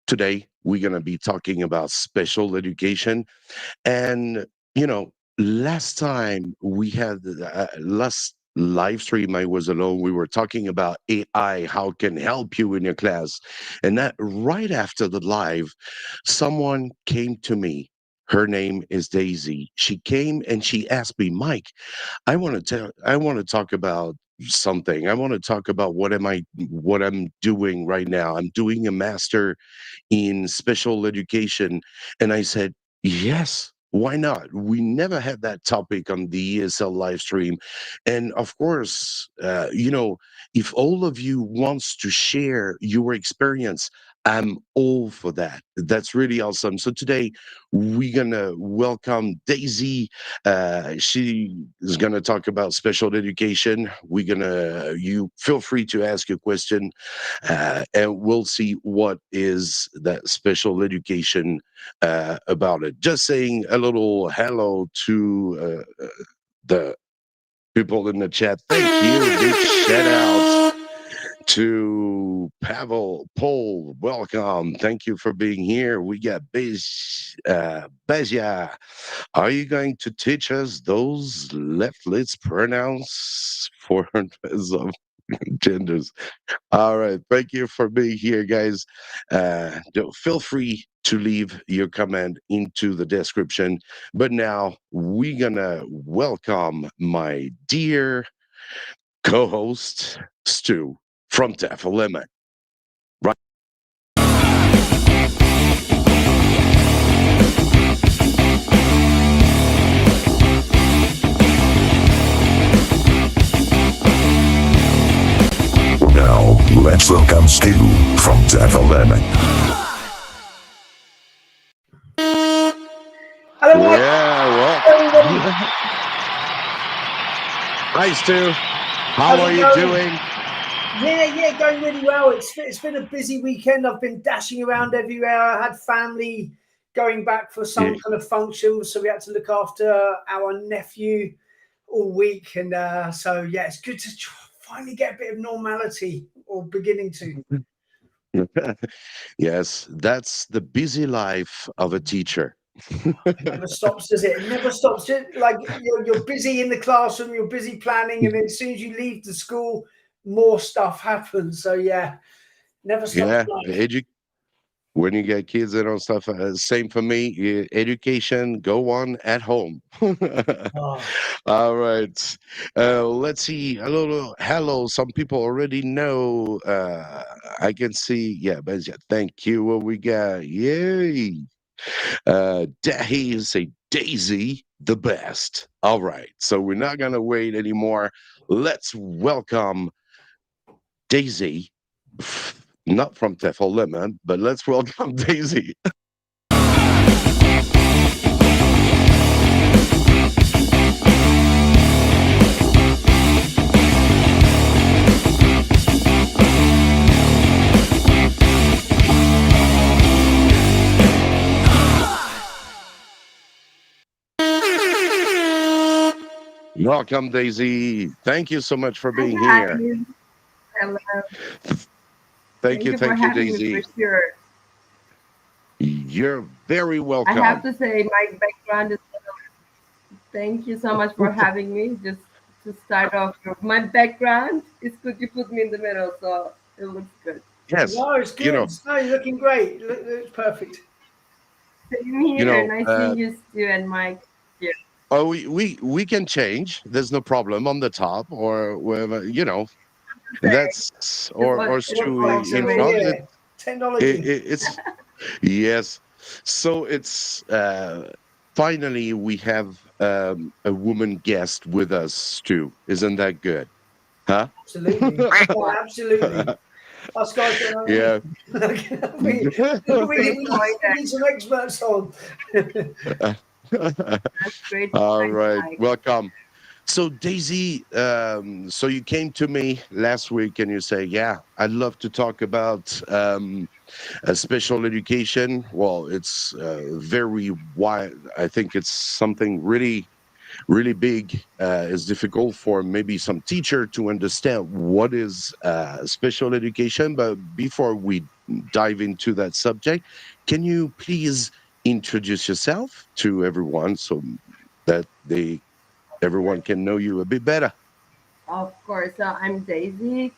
today we're going to be talking about special education. And, you know, last time we had last live stream, I was alone. We were talking about AI, how it can help you in your class. And that right after the live, someone came to me. Her name is Daisy. She came and she asked me, Mike, I want to talk about something. I want to talk about what I'm doing right now. I'm doing a master in special education. And I said, yes, why not? We never had that topic on the ESL live stream. And of course, if all of you wants to share your experience, I'm all for that. That's really awesome. So today we're gonna welcome Daisy. She is gonna talk about special education. You feel free to ask a question, and we'll see what is that special education about it. Just saying a little hello to the people in the chat. Thank you. Big shout out to Paul. Welcome. Thank you for being here. We got Bezia. Are you going to teach us those leftlet pronouns for some genders? All right. Thank you for being here, guys. Feel free to leave your comment into the description. But now we're going to welcome my dear co-host, Stu from TEFL. Right. Now, let's welcome Stu from TEFL. Hello, Mike. Yeah, well. Everybody. Hi, Stu. How How's are it you going? doing? Yeah, going really well. It's been a busy weekend. I've been dashing around everywhere. I had family going back for some kind of function, so we had to look after our nephew all week. And so, yeah, it's good to finally get a bit of normality, or beginning to. Yes, that's the busy life of a teacher. It never stops, does it? It never stops. Like you're busy in the classroom, you're busy planning, and then as soon as you leave the school, more stuff happens. So yeah, never stops. Yeah, when you get kids and all stuff, same for me. Education, go on at home. Oh. All right. Let's see. Hello. Some people already know. I can see. Yeah, but yeah, thank you. What we got? Yay. He say Daisy the best. All right. So we're not gonna wait anymore. Let's welcome Daisy. Not from TEFL, but let's welcome Daisy. Welcome, Daisy. Thank you so much for being here. Hello. Thank you, for having Daisy. me, for sure. You're very welcome. I have to say my background is. Thank you so much for having me. Just to start off, my background is good. You put me in the middle, so it looks good. Yes. No, it's good. No, you're looking great. It's perfect. Same here. Nice seeing you, Stu and Mike. Yeah. Oh, we can change. There's no problem on the top or wherever, That's or Stu in front. Yeah. Technology. It's yes. So it's finally we have a woman guest with us too. Isn't that good? Huh? Absolutely. Oh, absolutely. Us guys don't know. Yeah. we need some experts on. That's great. All right. Welcome. So Daisy, so you came to me last week and you say, yeah, I'd love to talk about special education. Well, it's very wide. I think it's something really really big. It's difficult for maybe some teacher to understand what is special education. But before we dive into that subject, can you please introduce yourself to everyone so that everyone can know you a bit better? Of course. I'm Daisy.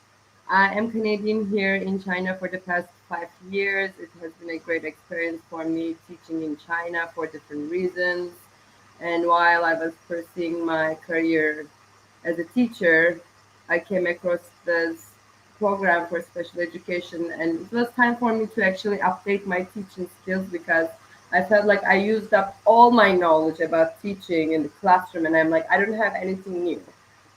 I am Canadian here in China for the past 5 years. It has been a great experience for me teaching in China for different reasons. And while I was pursuing my career as a teacher, I came across this program for special education, and it was time for me to actually update my teaching skills because I felt like I used up all my knowledge about teaching in the classroom, and I'm like, I don't have anything new.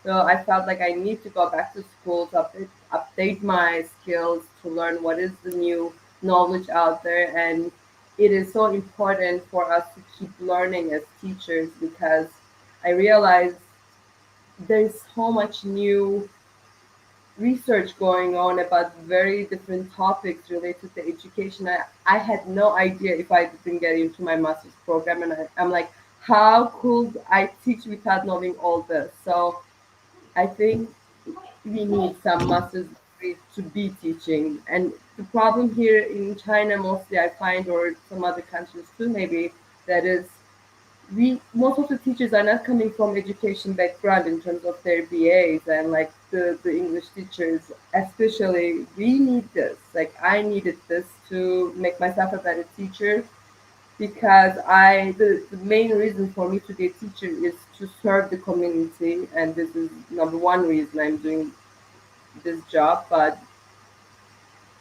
So I felt like I need to go back to school to update my skills to learn what is the new knowledge out there. And it is so important for us to keep learning as teachers because I realize there's so much new research going on about very different topics related to education. I had no idea if I didn't get into my master's program, and I'm like, how could I teach without knowing all this? So I think we need some master's degree to be teaching. And the problem here in China, mostly I find, or some other countries too, maybe, that is we most of the teachers are not coming from education background in terms of their BAs and like the English teachers, especially we need this. Like I needed this to make myself a better teacher because the main reason for me to be a teacher is to serve the community, and this is number one reason I'm doing this job. But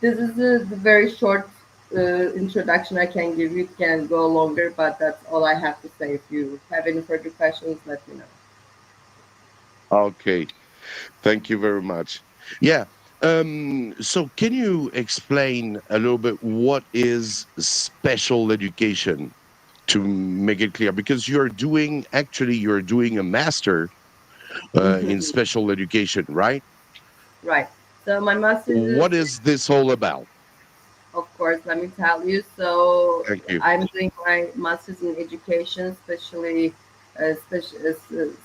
this is the very short introduction I can give you. It can go longer, but that's all I have to say. If you have any further questions, let me know. Okay, thank you very much. Yeah. So can you explain a little bit what is special education to make it clear? Because you're doing a master in special education, right? Right. So my master's is, What is this all about? of course, let me tell you. So Thank you. I'm doing my master's in education, especially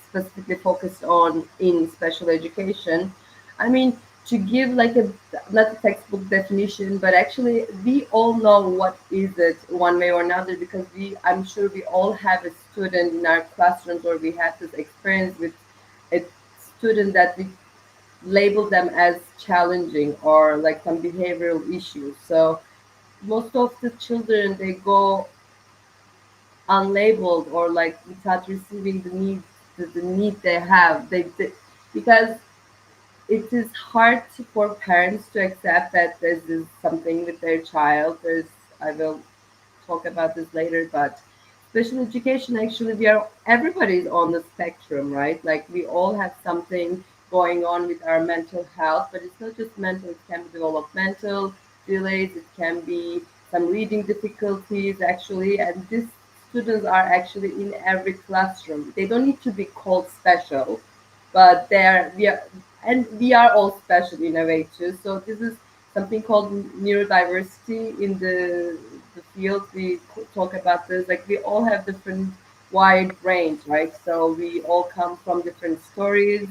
specifically focused on in special education. I mean, to give like a not a textbook definition, but actually we all know what is it one way or another because I'm sure we all have a student in our classrooms or we had this experience with a student that we label them as challenging or like some behavioral issues. So most of the children they go unlabeled or like without receiving the need they have. They because it is hard for parents to accept that this is something with their child. There's I will talk about this later, but special education actually we are everybody's on the spectrum, right? Like we all have something going on with our mental health, but it's not just mental, it can be developmental delays, it can be some reading difficulties actually, and these students are actually in every classroom. They don't need to be called special, but we are all special in a way too. So this is something called neurodiversity in the field. We talk about this. Like we all have different wide range, right? So we all come from different stories,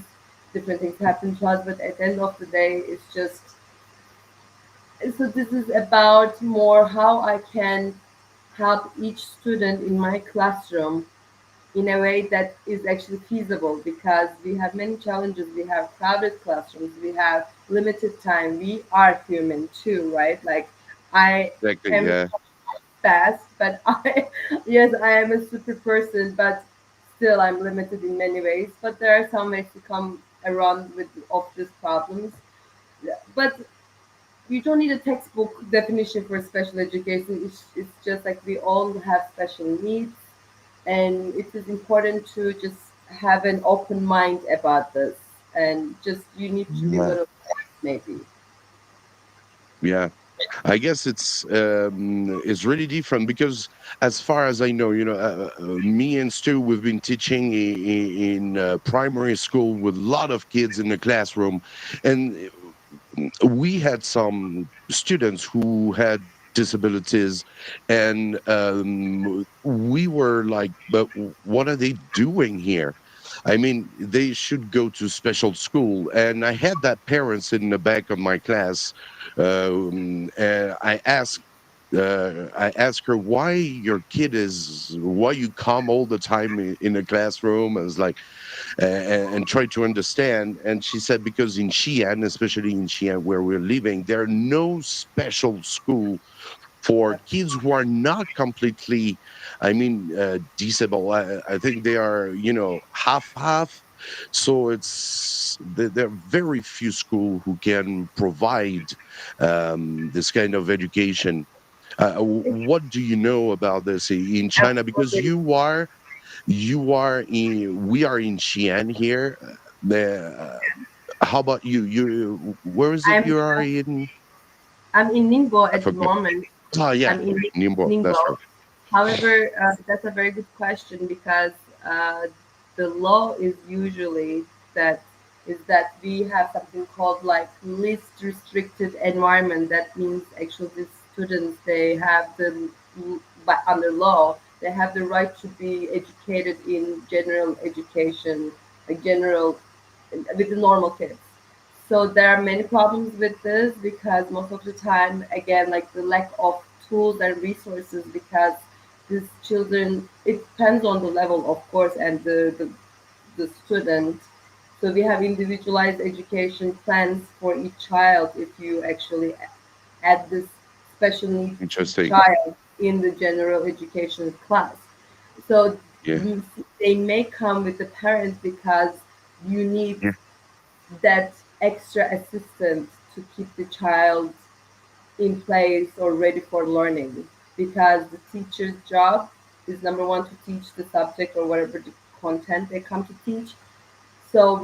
different things happen to us. But at the end of the day, it's just so this is about more how I can help each student in my classroom in a way that is actually feasible because we have many challenges. We have crowded classrooms, we have limited time. We are human too, right? Like I Exactly. am Yeah. fast, but I yes, I am a super person, but still I'm limited in many ways. But there are some ways to come around with of these problems. But you don't need a textbook definition for special education. It's just like we all have special needs and it is important to just have an open mind about this and just you need to be a Yeah. little maybe. Yeah. I guess it's really different because, as far as I know, me and Stu, we've been teaching in primary school with a lot of kids in the classroom, and we had some students who had disabilities, and we were like, but what are they doing here? I mean, they should go to special school. And I had that parents in the back of my class, and I asked her why your kid is why you come all the time in the classroom. I was like, and try to understand. And she said, because in Xi'an, especially in Xi'an where we're living, there are no special school for kids who are not completely, I mean, disabled. I think they are, half. So there are very few schools who can provide this kind of education. What do you know about this in China? Because Absolutely. we are in Xi'an here. How about you? Where is it I'm you are in? I'm in Ningbo I at the forgot. moment. Oh yeah, I'm in Ningbo. Ningbo. That's right. However, that's a very good question because uh, the law is usually that that we have something called like least restricted environment. That means actually the students they have but under law they have the right to be educated in general education, like general with the normal kids. So there are many problems with this because most of the time, again, like the lack of tools and resources because these children, it depends on the level, of course, and the student. So we have individualized education plans for each child if you actually add this special needs Interesting. child in the general education class. So Yeah. they may come with the parents because you need Yeah. that extra assistant to keep the child in place or ready for learning because the teacher's job is number one to teach the subject or whatever the content they come to teach. So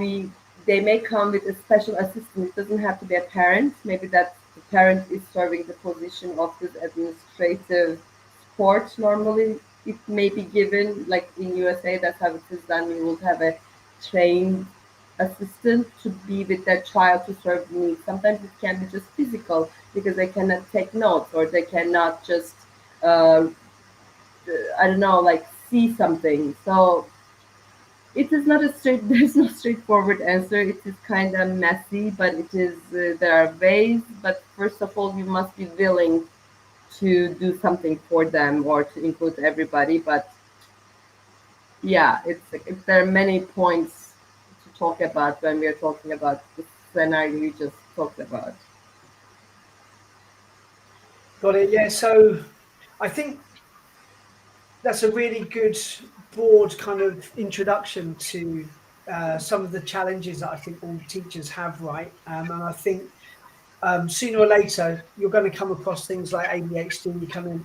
they may come with a special assistant. It doesn't have to be a parent. Maybe that the parent is serving the position of this administrative support. Normally, it may be given like in USA. That's how it is done. You will have a trained assistant to be with that child to serve the needs. Sometimes it can be just physical because they cannot take notes or they cannot just uh, I don't know like see something. So it is not a straight. There's no straightforward answer. It is kind of messy, but it is. There are ways, but first of all, you must be willing to do something for them or to include everybody. But yeah, there are many points to talk about when we are talking about the scenario you just talked about. Got it. Yeah. So I think that's a really good broad kind of introduction to some of the challenges that I think all teachers have, right? And I think sooner or later you're going to come across things like ADHD.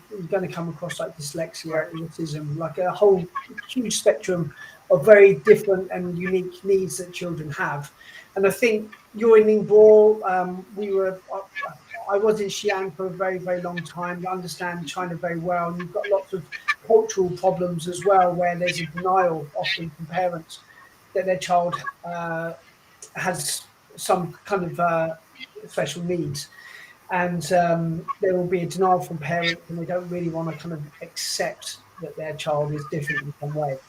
You're going to come across like dyslexia, autism, like a whole huge spectrum of very different and unique needs that children have. And I think you're in Ningbo. I was in Xi'an for a very, very long time. I understand China very well, and you've got lots of cultural problems as well, where there's a denial often from parents that their child has some kind of special needs, and there will be a denial from parents, and they don't really want to kind of accept that their child is different in some way.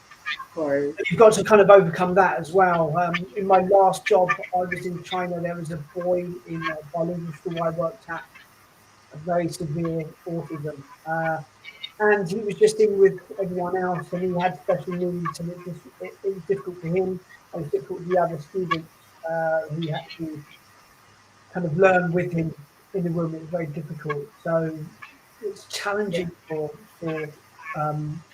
Or You've got to kind of overcome that as well. In my last job, I was in China. There was a boy in a bilingual school I worked at, a very severe autism. And he was just in with everyone else, and he had special needs, and it was difficult for him, and it was difficult for the other students who had to kind of learn with him in the room. It was very difficult, so it's challenging for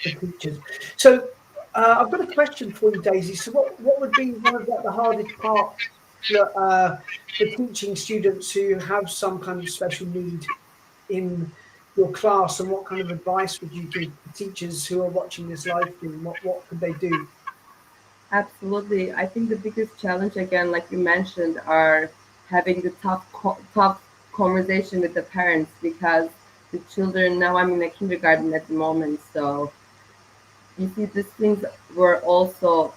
teachers. So I've got a question for you, Daisy. So what would be one of the hardest parts for teaching students who have some kind of special need in your class, and what kind of advice would you give to teachers who are watching this live stream? What could they do? absolutely, I think the biggest challenge again, like you mentioned, are having the tough conversation with the parents because the children now I'm in a kindergarten at the moment, so you see these things were also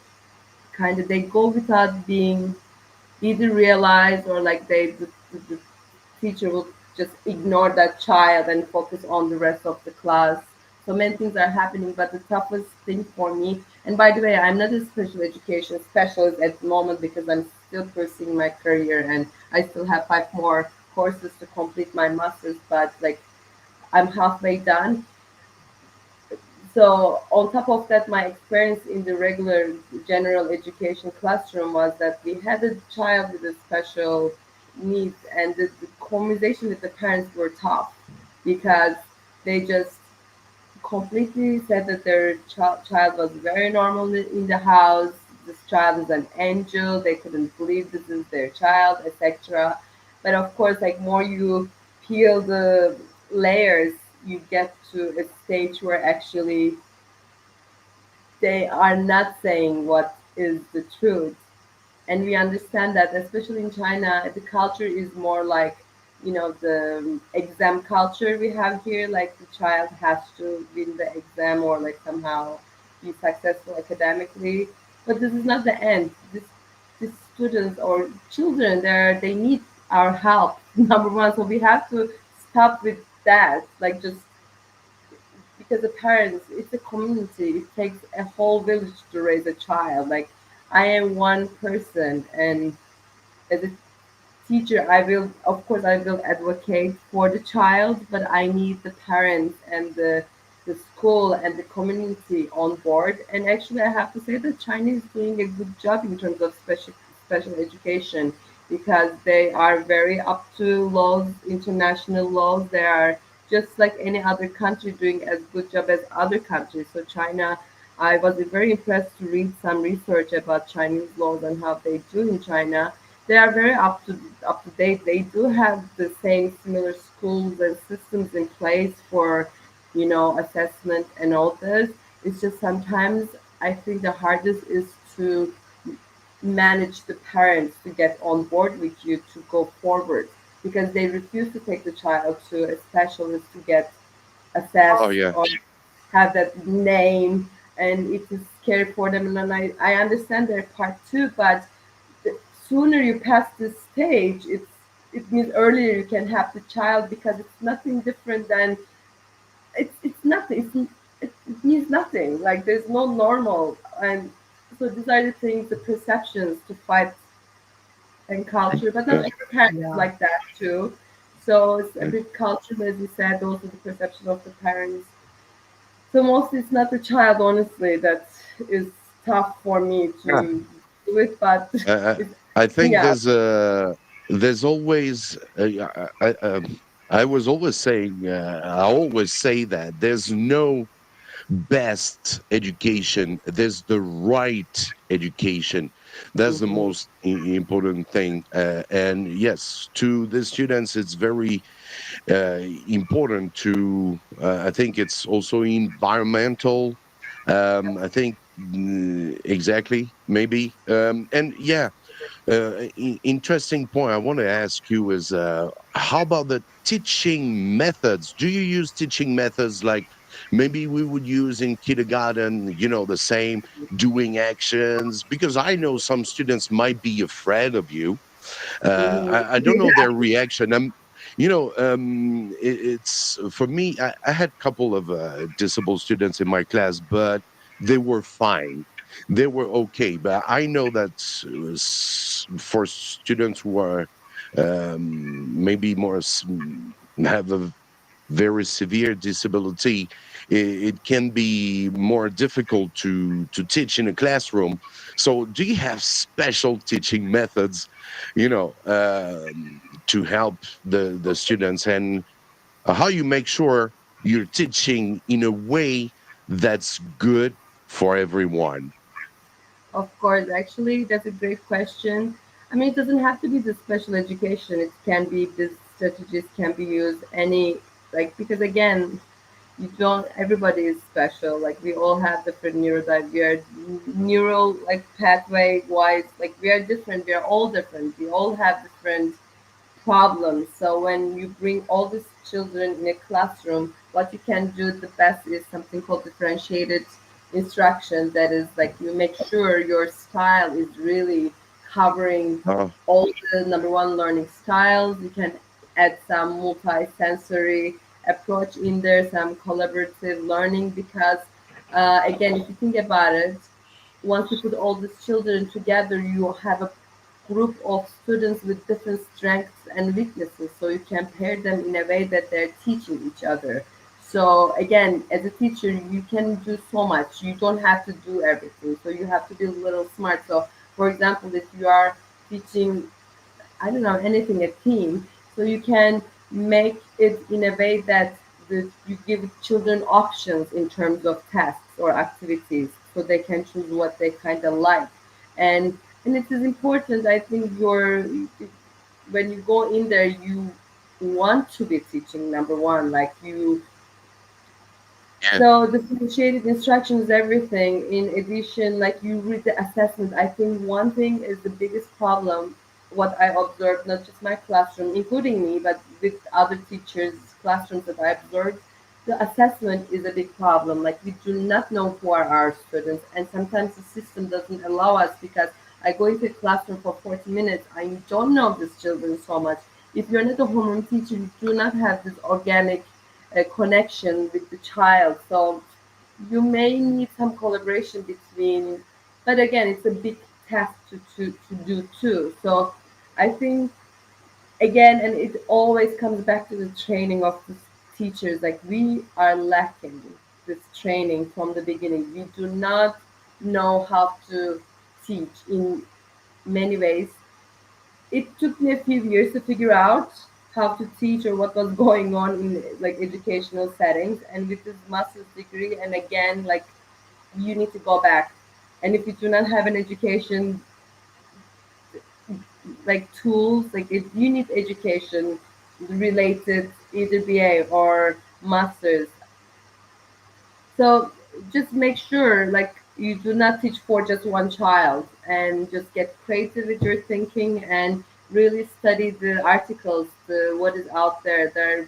kind of they go without being either realized or like the teacher will just ignore that child and focus on the rest of the class. So many things are happening, but the toughest thing for me, and by the way, I'm not a special education specialist at the moment because I'm still pursuing my career and I still have 5 more courses to complete my master's, but like I'm halfway done. So on top of that, my experience in the regular general education classroom was that we had a child with a special needs, and the conversation with the parents were tough because they just completely said that their child was very normal in the house. This child is an angel. They couldn't believe this is their child, etc. But of course, like more you peel the layers, you get to a stage where actually they are not saying what is the truth. And we understand that, especially in China, the culture is more like, the exam culture we have here. Like the child has to win the exam or like somehow be successful academically. But this is not the end. These students or children, they need our help. Number one, so we have to stop with that. Like just because the parents, it's a community. It takes a whole village to raise a child. Like I am one person, and as a teacher, I will, of course, I will advocate for the child, but I need the parents and the school and the community on board. And actually, I have to say that China is doing a good job in terms of special education because they are very up to laws, international laws. They are just like any other country doing as good job as other countries. So China, I was very impressed to read some research about Chinese laws and how they do in China. They are very up to date. They do have the same similar schools and systems in place for, assessment and all this. It's just sometimes I think the hardest is to manage the parents to get on board with you to go forward because they refuse to take the child to a specialist to get Oh assessed yeah. or have that name, and it is scary for them. And then I understand their part too, but the sooner you pass this stage, it means earlier you can have the child because it's nothing different than it's nothing. It means nothing. Like there's no normal, and so these are the things, the perceptions to fight and culture, but not Yeah. every parent is Yeah. like that too. So it's a Yeah. bit cultural, as you said, also the perception of the parents. So mostly it's not the child, honestly, that is tough for me Yeah. to do it, but I, it's I think yeah. there's always I was always saying I always say that there's no best education. There's the right education. That's the Mhm. most important thing. And yes, to the students, it's very important to. I think it's also environmental. I think exactly maybe. And yeah, interesting point I want to ask you is how about the teaching methods? Do you use teaching methods like maybe we would use in kindergarten, the same doing actions? Because I know some students might be afraid of you. Mhm. I don't know their reaction. It's for me. I had a couple of disabled students in my class, but they were fine. They were okay. But I know that for students who are maybe have a very severe disability, it can be more difficult to teach in a classroom. So, do you have special teaching methods, to help the students, and how you make sure you're teaching in a way that's good for everyone? Of course, actually, that's a great question. I mean, it doesn't have to be the special education. It can be this strategies can be used any like because again, you don't. Everybody is special. Like we all have different neurotype. We are neural like pathway wise. Like we are different. We are all different. We all have different problems. So when you bring all these children in a classroom, what you can do the best is something called differentiated instruction. That is like you make sure your style is really covering Uh, all the number one learning styles. You can add some multi-sensory approach in there, some collaborative learning, because again, if you think about it, once you put all these children together, you have a group of students with different strengths and weaknesses. So you can pair them in a way that they're teaching each other. So again, as a teacher, you can do so much. You don't have to do everything. So you have to be a little smart. So for example, if you are teaching, I don't know, anything, a team, so you can make it in a way that you give children options in terms of tasks or activities, so they can choose what they kind of like. And it is important, I think, when you go in there, you want to be teaching, number one, like you. Yeah. So the differentiated instruction is everything. In addition, like you read the assessment, I think one thing is the biggest problem. What I observed, not just my classroom, including me, but with other teachers' classrooms that I observed, the assessment is a big problem. Like we do not know who are our students, and sometimes the system doesn't allow us, because I go into a classroom for 40 minutes. I don't know these children so much. If you're not a homeroom teacher, you do not have this organic connection with the child. So you may need some collaboration between, but again, it's a big task to do too. So I think, again, and it always comes back to the training of the teachers. Like we are lacking this training from the beginning. We do not know how to teach in many ways. It took me a few years to figure out how to teach or what was going on in like educational settings. And with this master's degree, and again, like you need to go back. And if you do not have an education like tools, like if you need education related, either BA or masters. So just make sure like you do not teach for just one child, and just get creative with your thinking and really study the articles, the what is out there. There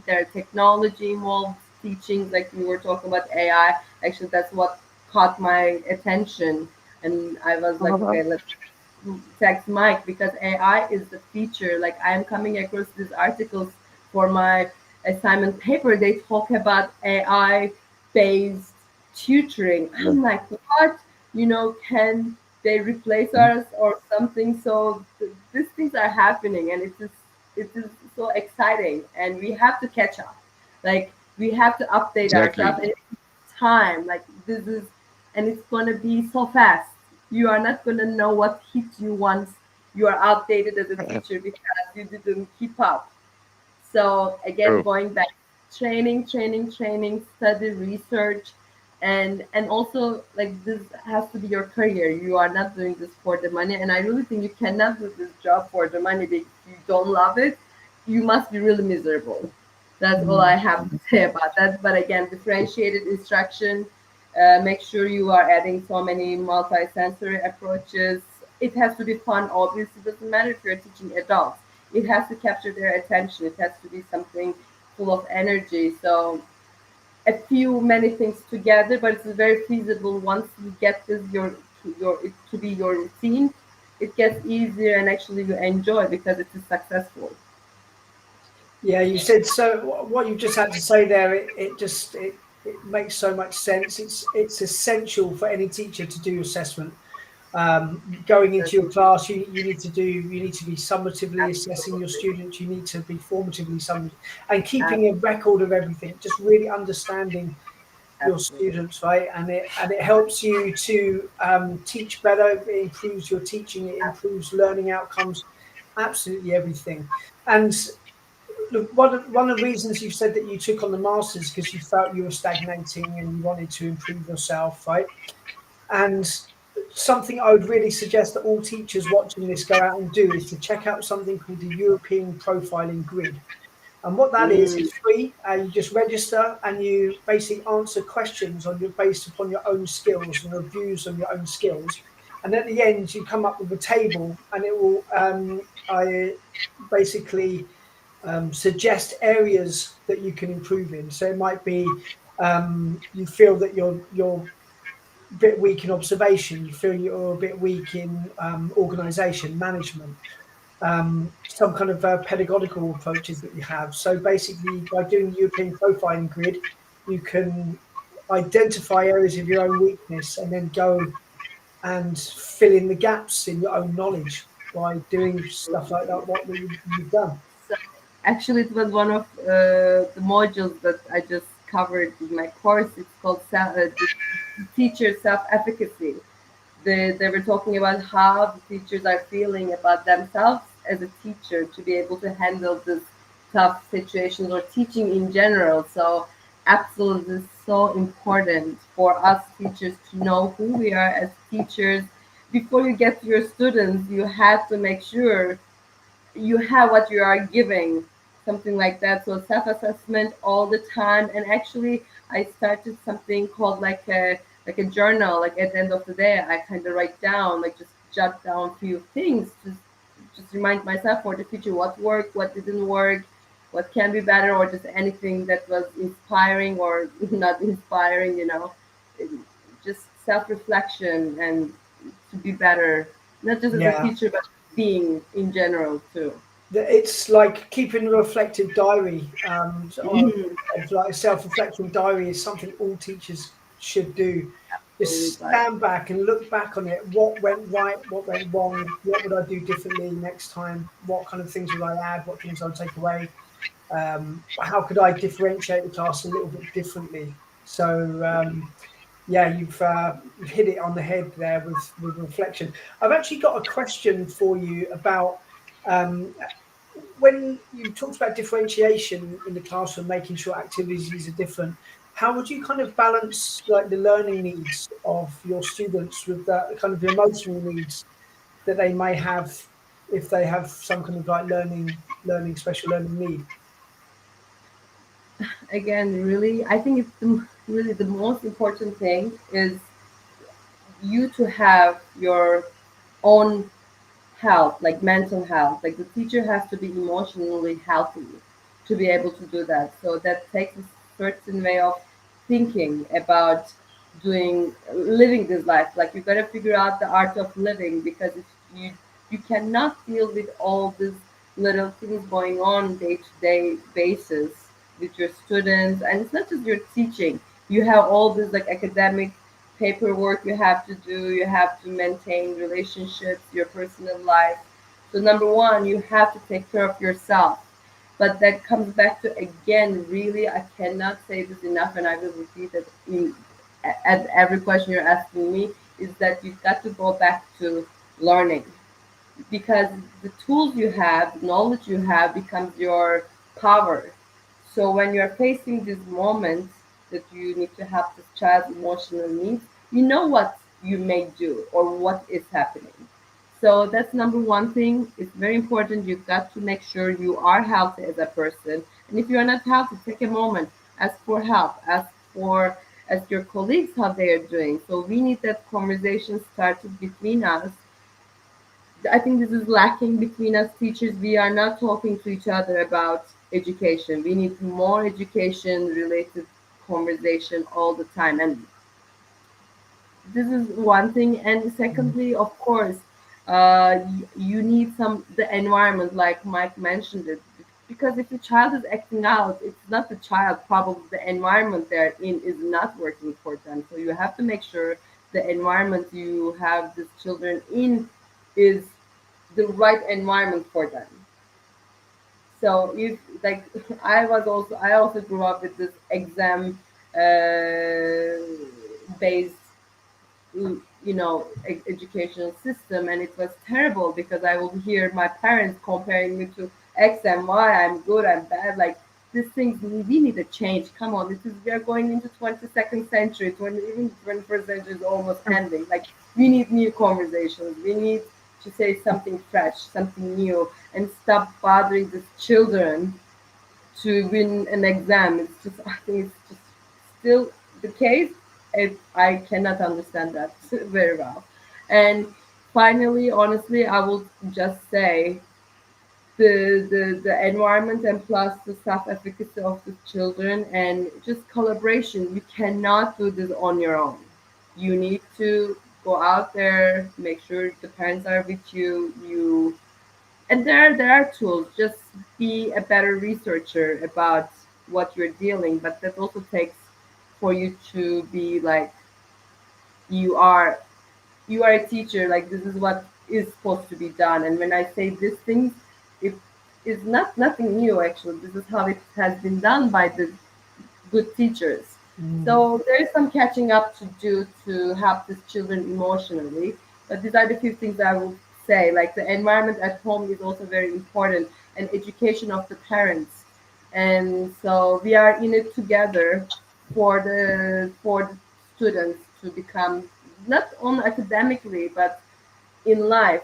are technology involved teachings, like we were talking about AI. Actually, that's what caught my attention, and I was like, Uh-huh. okay, let's text Mike, because AI is the feature. Like I'm coming across these articles for my assignment paper. They talk about AI based tutoring. Yeah. I'm like, what? Can they replace us or something? So these things are happening, and it is so exciting, and we have to catch up. Like we have to update Exactly. ourselves, and it's time. Like this is, and it's gonna be so fast. You are not gonna know what hit you once you are outdated as a teacher because you didn't keep up. So again, True. going back, training, study, research, and also like this has to be your career. You are not doing this for the money, and I really think you cannot do this job for the money. If you don't love it, you must be really miserable. That's all I have to say about that. But again, differentiated instruction. Make sure you are adding so many multi-sensory approaches. It has to be fun. Obviously, it doesn't matter if you're teaching adults. It has to capture their attention. It has to be something full of energy. So a few many things together, but it's very feasible once you get this your it to be your routine. It gets easier, and actually you enjoy because it is successful. Yeah, you said so. What you just had to say there, it makes so much sense. It's essential for any teacher to do assessment. Going into your class, you need to be summatively assessing your Absolutely. students. You need to be formatively summative, and keeping a Absolutely. record of everything. Just really understanding your Absolutely. students, right? And it helps you to teach better. It improves your teaching. It improves learning outcomes. Absolutely everything. And look, one of the reasons you said that you took on the masters because you felt you were stagnating and you wanted to improve yourself, right? And something I would really suggest that all teachers watching this go out and do is to check out something called the European Profiling Grid. And what that is, Mm, it's free. You just register and you basically answer questions based upon your own skills and reviews on your own skills. And at the end, you come up with a table, and it will I basically suggest areas that you can improve in. So it might be you feel that you're a bit weak in observation, you feel you're a bit weak in organisation management, some kind of pedagogical approaches that you have. So basically, by doing the European profiling grid, you can identify areas of your own weakness and then go and fill in the gaps in your own knowledge by doing stuff like that, what you've done. So actually, it was one of the modules that I just covered in my course. It's called the teacher self-efficacy. They were talking about how the teachers are feeling about themselves as a teacher to be able to handle this tough situations or teaching in general. So absolutely so important for us teachers to know who we are as teachers. Before you get to your students, you have to make sure you have what you are giving, something like that. So self-assessment all the time. And actually I started something called like a journal. Like at the end of the day, I kind of write down, like just jot down a few things, just remind myself for the future what worked, what didn't work, what can be better, or just anything that was inspiring or not inspiring, just self-reflection and to be better, not just as a Yeah. teacher, but being in general too. It's like keeping a reflective diary, or Mhm. like a self-reflection diary is something all teachers should do. Absolutely Just right. stand back and look back on it. What went right? What went wrong? What would I do differently next time? What kind of things would I add? What things I'd take away? How could I differentiate the class a little bit differently? So yeah, you've hit it on the head there with reflection. I've actually got a question for you about um, when you talked about differentiation in the classroom, making sure activities are different. How would you kind of balance like the learning needs of your students with the kind of emotional needs that they may have if they have some kind of like special learning need? Again, really, I think it's really the most important thing is you to have your own health, like mental health. Like the teacher has to be emotionally healthy to be able to do that. So that takes a certain way of thinking about living this life. Like you gotta figure out the art of living, because if you cannot deal with all these little things going on day to day basis with your students, and it's not just your teaching. You have all this like academic paperwork you have to do, you have to maintain relationships, your personal life. So number one, you have to take care of yourself. But that comes back to, again, really, I cannot say this enough, and I will repeat it at every question you're asking me, is that you've got to go back to learning, because the tools you have, the knowledge you have becomes your power. So when you're facing these moments that you need to help this child's emotional needs, you know what you may do or what is happening. So that's number one thing. It's very important. You've got to make sure you are healthy as a person. And if you're not healthy, take a moment, ask for help, ask your colleagues how they are doing. So we need that conversation started between us. I think this is lacking between us teachers. We are not talking to each other about education. We need more education related conversation all the time. And this is one thing. And secondly, of course, you need the environment, like Mike mentioned it. Because if the child is acting out, it's not the child, probably the environment they're in is not working for them. So you have to make sure the environment you have these children in is the right environment for them. So if like I also grew up with this exam based educational system, and it was terrible because I would hear my parents comparing me to X and Y. I'm good, I'm bad. Like these things, we need a change. Come on, this is we are going into 22nd century. 20, even 21st century is almost ending. Like we need new conversations. We need to say something fresh, something new, and stop bothering these children to win an exam. It's just, I think it's just still the case. I cannot understand that very well. And finally, honestly, I will just say the environment and plus the self-efficacy of the children and just collaboration. You cannot do this on your own. You need to go out there, make sure the parents are with you. You and there are tools. Just be a better researcher about what you're dealing, but that also takes for you to be like you are you are a teacher, like this is what is supposed to be done. And when I say these things, it is nothing new actually. This is how it has been done by the good teachers. So there is some catching up to do to help these children emotionally. But these are the few things I will say. Like the environment at home is also very important, and education of the parents. And so we are in it together for the students to become not only academically but in life,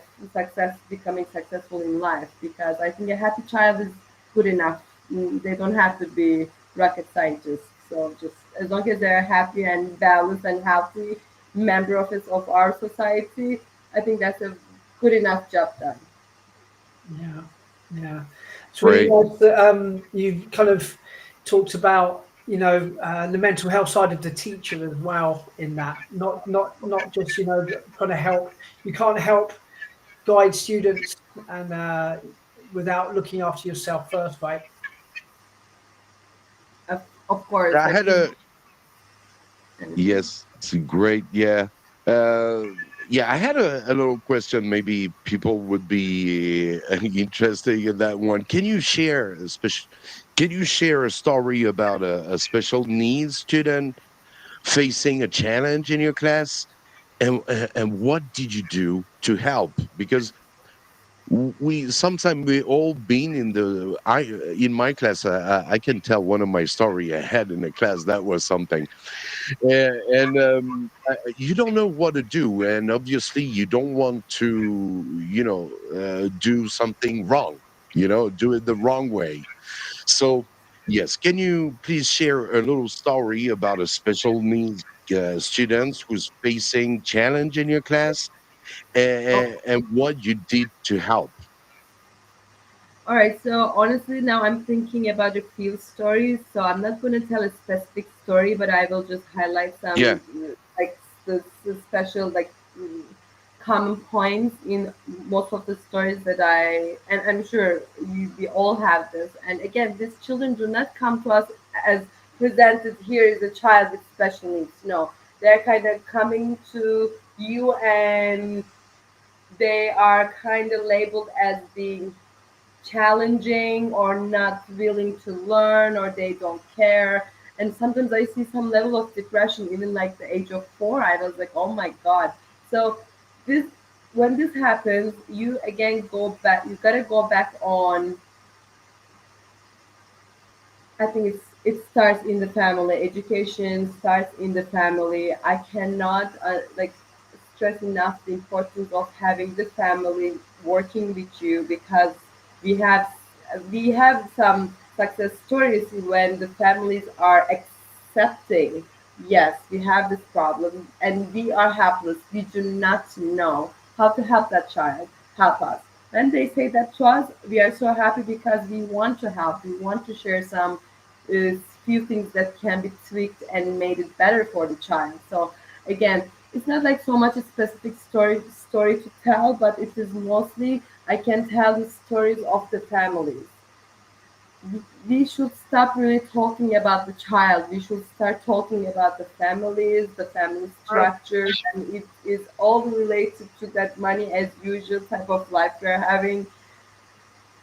becoming successful in life. Because I think a happy child is good enough. They don't have to be rocket scientists. So just as long as they're happy and balanced and healthy member of our society, I think that's a good enough job done. Yeah, yeah. It's really Great. nice that you kind of talked about, the mental health side of the teacher as well in that. Not just, kind of help. You can't help guide students and without looking after yourself first, right? Of course, I like had this. a Yes, it's great. Yeah. Uh, yeah, I had a little question. Maybe people would be interested in that one. Can you share a story about a special needs student facing a challenge in your class? And what did you do to help? Because we sometimes we all been in the I in my class. I can tell one of my story I had in the class. That was something. And you don't know what to do, and obviously you don't want to, do something wrong, do it the wrong way. So yes, can you please share a little story about a special needs students who's facing challenge in your class, and what you did to help? All right, so honestly, now I'm thinking about a few stories. So I'm not going to tell a specific story, but I will just highlight Yeah. some like the special common points in most of the stories that and I'm sure we all have this. And again, these children do not come to us as presented here is a child with special needs. No, they're kind of coming to you and they are kind of labeled as being challenging or not willing to learn or they don't care. And sometimes I see some level of depression even like the age of 4. I was like, oh my god. So this when this happens, you again go back, you gotta go back on. I think it starts in the family. Education starts in the family. I cannot stress enough the importance of having the family working with you, because we have we have some success stories when the families are accepting. Yes, we have this problem and we are helpless. We do not know how to help that child. Help us. When they say that to us, we are so happy because we want to help. We want to share some few things that can be tweaked and made it better for the child. So again, it's not like so much a specific story to tell, but it is mostly I can tell the stories of the families. We should stop really talking about the child. We should start talking about the families, the family structures, and it is all related to that money as usual type of life we're having.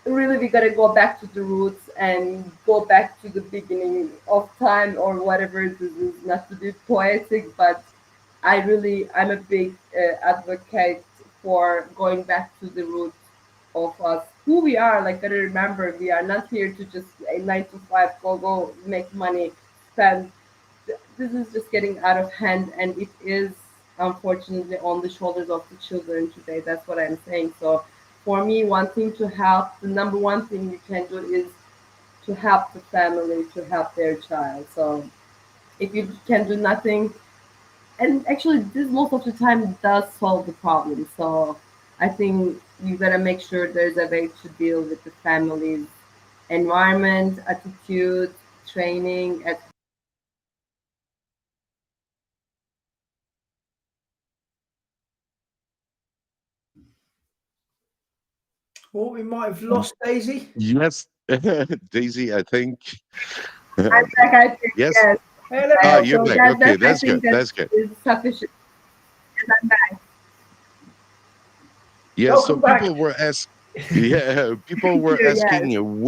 Really, we gotta go back to the roots and go back to the beginning of time or whatever. This is not to be poetic, but I'm a big advocate for going back to the roots of us, who we are. Like, gotta remember, we are not here to just a 9 to 5 go make money, spend. This is just getting out of hand, and it is unfortunately on the shoulders of the children today. That's what I'm saying. So, for me, wanting to help, the number one thing you can do is to help the family, to help their child. So, if you can do nothing, and actually this most of the time does solve the problem. So I think you gotta make sure there's a way to deal with the family's environment, attitude, training, Well, we might have lost Daisy. Yes, Daisy, I think. I'm back, I think, Yes. yes. Hello. You're So back. that, Okay, I that's good. think that That's good. is sufficient. Yes, I'm back. Yeah. So Welcome back. people were yeah, people Thank were you, yes. asking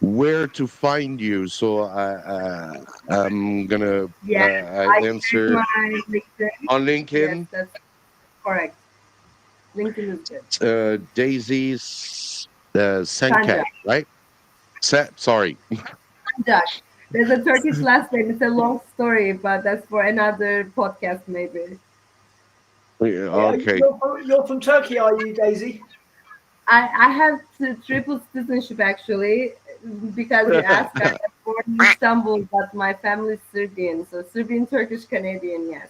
where to find you. So I'm gonna Yes, I I checked answer my LinkedIn. on Yes, LinkedIn. that's correct. LinkedIn is good. Daisy's Sanja. Senkai, right? Sorry. Sanja. There's a Turkish last name. It's a long story, but that's for another podcast, maybe. Okay. You're from Turkey, are you, Daisy? I have triple citizenship actually, because you asked. I was born in Istanbul, but my family is Serbian, so Serbian, Turkish, Canadian. Yes,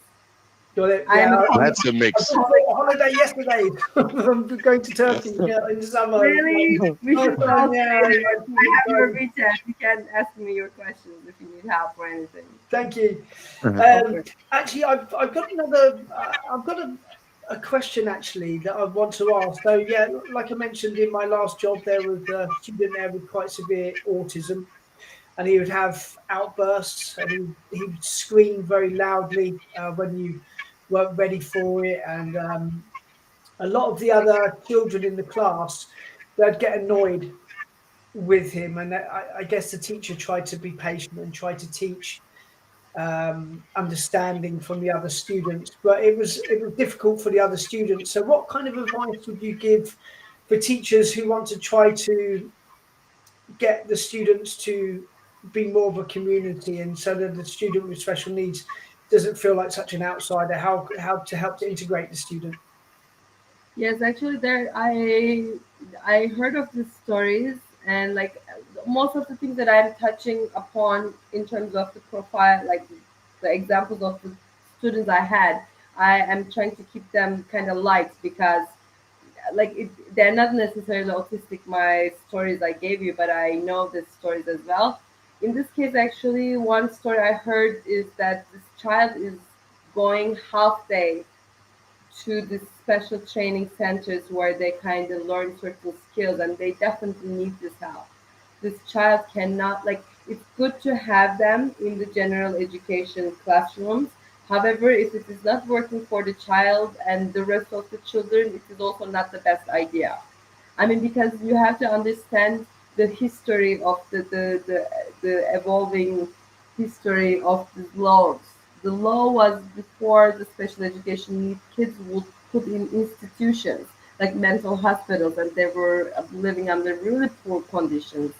Got it. I Yeah, am a That's a I mix. just had a holiday yesterday. I'm going to Turkey, yeah, in the summer. really. We should First time, talk yeah. later. I have your WeChat. You can ask me your questions if you need help or anything. Thank you. Go for it. Actually, I've got another. I've got a question actually that I want to ask. So yeah, like I mentioned in my last job, there was a student there with quite severe autism, and he would have outbursts, and he would scream very loudly when you weren't ready for it, and a lot of the other children in the class, they'd get annoyed with him, and I guess the teacher tried to be patient and try to teach understanding from the other students, but it was difficult for the other students. So, what kind of advice would you give for teachers who want to try to get the students to be more of a community, and so that the student with special needs doesn't feel like such an outsider? How to help to integrate the student? Yes, actually, I heard of these stories, and like most of the things that I'm touching upon in terms of the profile, like the examples of the students I had, I am trying to keep them kind of light, because they're not necessarily autistic, my stories I gave you, but I know the stories as well. In this case, actually, one story I heard is that this child is going half day to the special training centers where they kind of learn certain skills, and they definitely need this help. This child cannot, like, it's good to have them in the general education classrooms. However, if it is not working for the child and the rest of the children, it is also not the best idea. I mean, because you have to understand the history of the evolving history of the laws. The law was before the special education need kids would put in institutions like mental hospitals, and they were living under really poor conditions.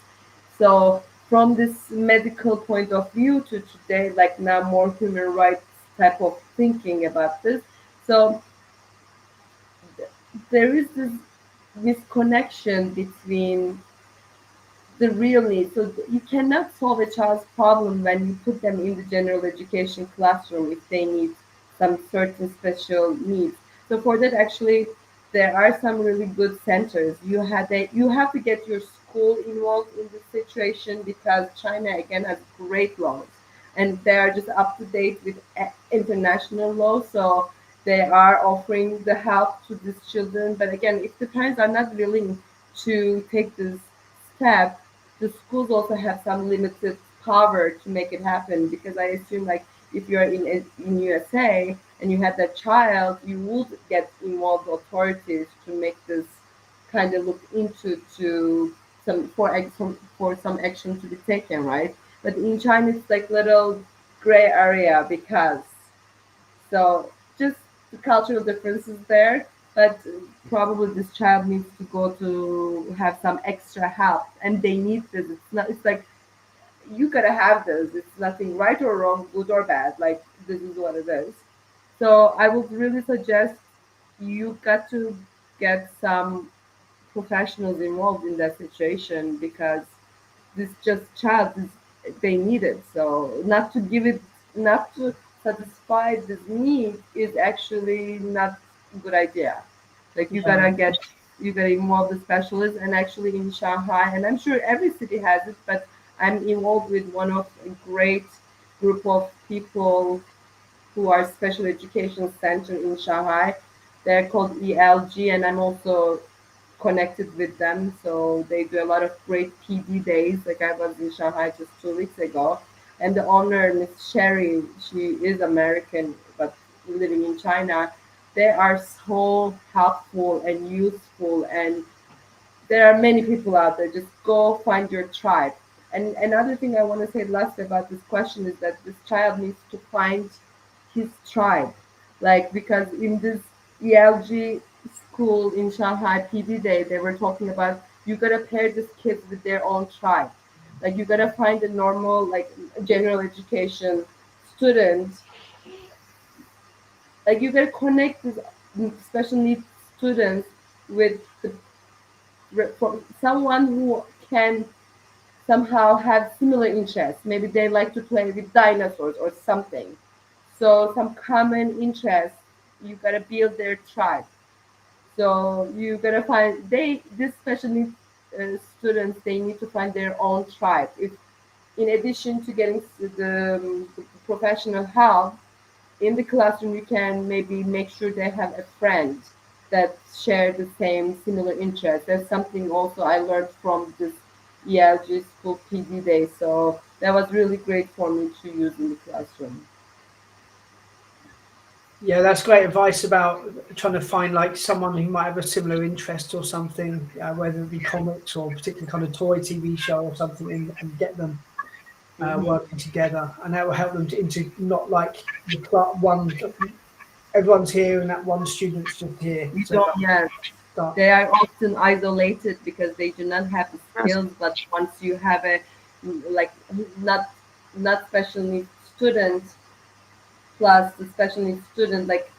So from this medical point of view to today, like now more human rights type of thinking about this. So there is this misconnection between the real need. So you cannot solve a child's problem when you put them in the general education classroom if they need some certain special needs. So for that, actually, there are some really good centers. You have to get your school involved in this situation, because China again has great laws, and they are just up to date with international law. So they are offering the help to these children. But again, if the parents are not willing to take this step, the schools also have some limited power to make it happen, because I assume, like, if you're in USA and you have that child, you would get involved authorities to make this kind of look into to for some action to be taken, right? But in China, it's like little gray area, because so just the cultural differences there, but probably this child needs to go to have some extra help, and they need this. It's not. It's like you gotta have this. It's nothing right or wrong, good or bad. Like this is what it is. So I would really suggest you got to get some professionals involved in that situation, because this just child is, they need it. So not to give it, not to satisfy this need is actually not a good idea. Like you gotta involve the specialists, and actually in Shanghai, and I'm sure every city has it, but I'm involved with one of a great group of people who are special education center in Shanghai. They're called ELG, and I'm also connected with them. So they do a lot of great PD days. Like I was in Shanghai just 2 weeks ago, and the owner, Miss Sherry, she is American but living in China. They are so helpful and useful, and there are many people out there. Just go find your tribe. And another thing I want to say last about this question is that this child needs to find his tribe. Like, because in this ELG school in Shanghai PD Day, they were talking about you gotta pair these kids with their own tribe. Like, you gotta find a normal, like, general education student. Like, you gotta connect these special needs students with from someone who can somehow have similar interests. Maybe they like to play with dinosaurs or something. So some common interests, you gotta build their tribe. So you gotta find this special needs students, they need to find their own tribe. If in addition to getting the professional help in the classroom, you can maybe make sure they have a friend that share the same similar interests. That's something also I learned from this ELG school PD day. So that was really great for me to use in the classroom. Yeah, that's great advice about trying to find like someone who might have a similar interest or something, whether it be comics or particular kind of toy TV show or something, and get them working together, and that will help them to into not like the one. Everyone's here and that one student's just here. You So don't, yeah, start. they are often isolated because they do not have the skills. But once you have a like not special needs student plus the special needs student, like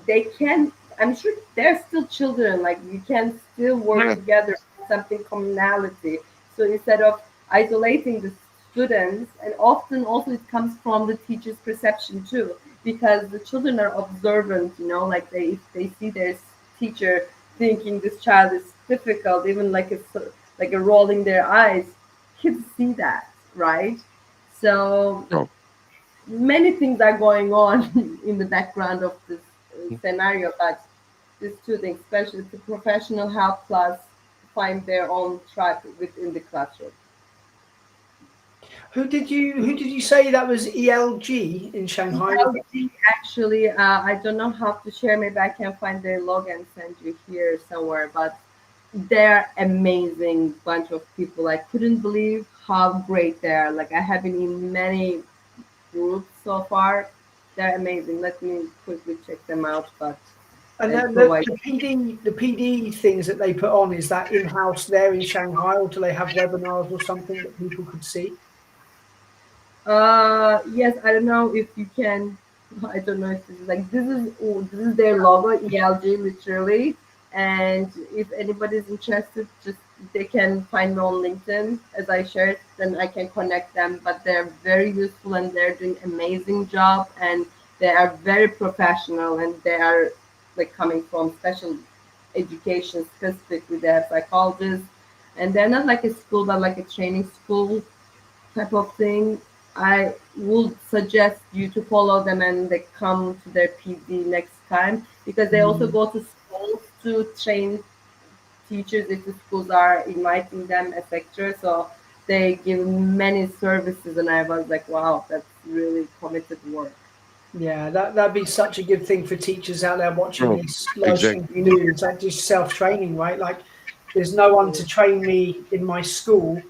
they can. I'm sure they're still children. Like you can still work together, something commonality. So instead of isolating the students, and often also it comes from the teacher's perception too, because the children are observant. You know, like if they see their teacher thinking this child is difficult, even like a rolling their eyes, kids see that, right? So Oh, many things are going on in the background of this scenario, but these two things, especially the professional help plus find their own tribe within the classroom. Who did you say that was ELG in Shanghai? ELG, actually, I don't know how to share. Maybe I can find their log and send you here somewhere. But they're amazing bunch of people. I couldn't believe how great they are. Like I have been in many groups so far. They're amazing. Let me quickly check them out. But And I then provide. the PD things that they put on, is that in-house there in Shanghai, or do they have webinars or something that people could see? Yes, I don't know if you can. I don't know if this is like this is their logo, ELG, literally. And if anybody's interested, just they can find me on LinkedIn as I shared. Then I can connect them. But they're very useful and they're doing amazing job and they are very professional and they are like coming from special education specifically. They have psychologists and they're not like a school but like a training school type of thing. I would suggest you to follow them and they come to their PD next time because they also go to schools to train teachers if the schools are inviting them, etc. So they give many services, and I was like, wow, that's really committed work. Yeah, that'd be such a good thing for teachers out there watching oh, this live stream exactly. to do. It's like just self-training, right? Like there's no one to train me in my school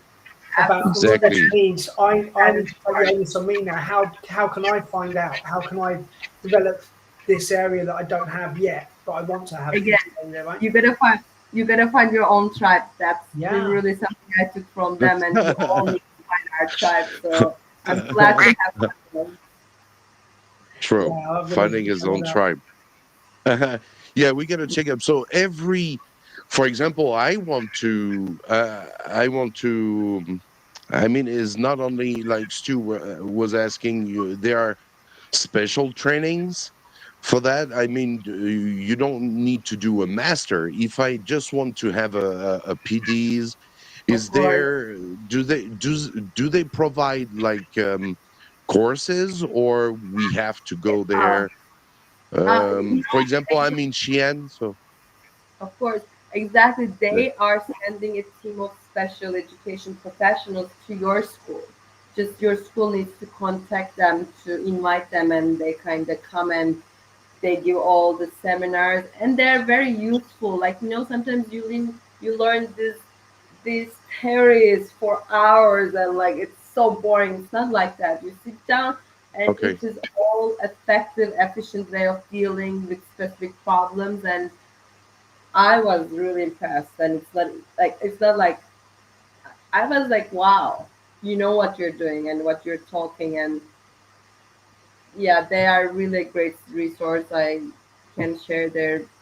about the Absolutely, special Exactly. needs. I that need is to take the onus on me now. How can I find out? How can I develop this area that I don't have yet, but I want to have again. this area, right? You gotta find your own tribe. That's Yeah. really something I took from them, and we all need to find our tribe. So I'm glad to have them. True. Yeah, I'm gonna Finding his check own it out. tribe. Yeah, we gotta check up. So for example, I want to. I mean, is not only like Stu was asking you. There are special trainings for that. I mean, you don't need to do a master. If I just want to have a PDs, Of is course. there? Do they provide like courses, or we have to go Uh, there? uh, you For know, example, I'm in Xi'an, so of course. Exactly. They are sending a team of special education professionals to your school. Just your school needs to contact them to invite them, and they kind of come and they give all the seminars, and they're very useful. Like, sometimes you learn these theories for hours, and like it's so boring. It's not like that. You sit down, and it Okay. is all effective, efficient way of dealing with specific problems. And I was really impressed. And it's not like I was like, wow, you know what you're doing and what you're talking. And yeah, they are really a great resource. I can share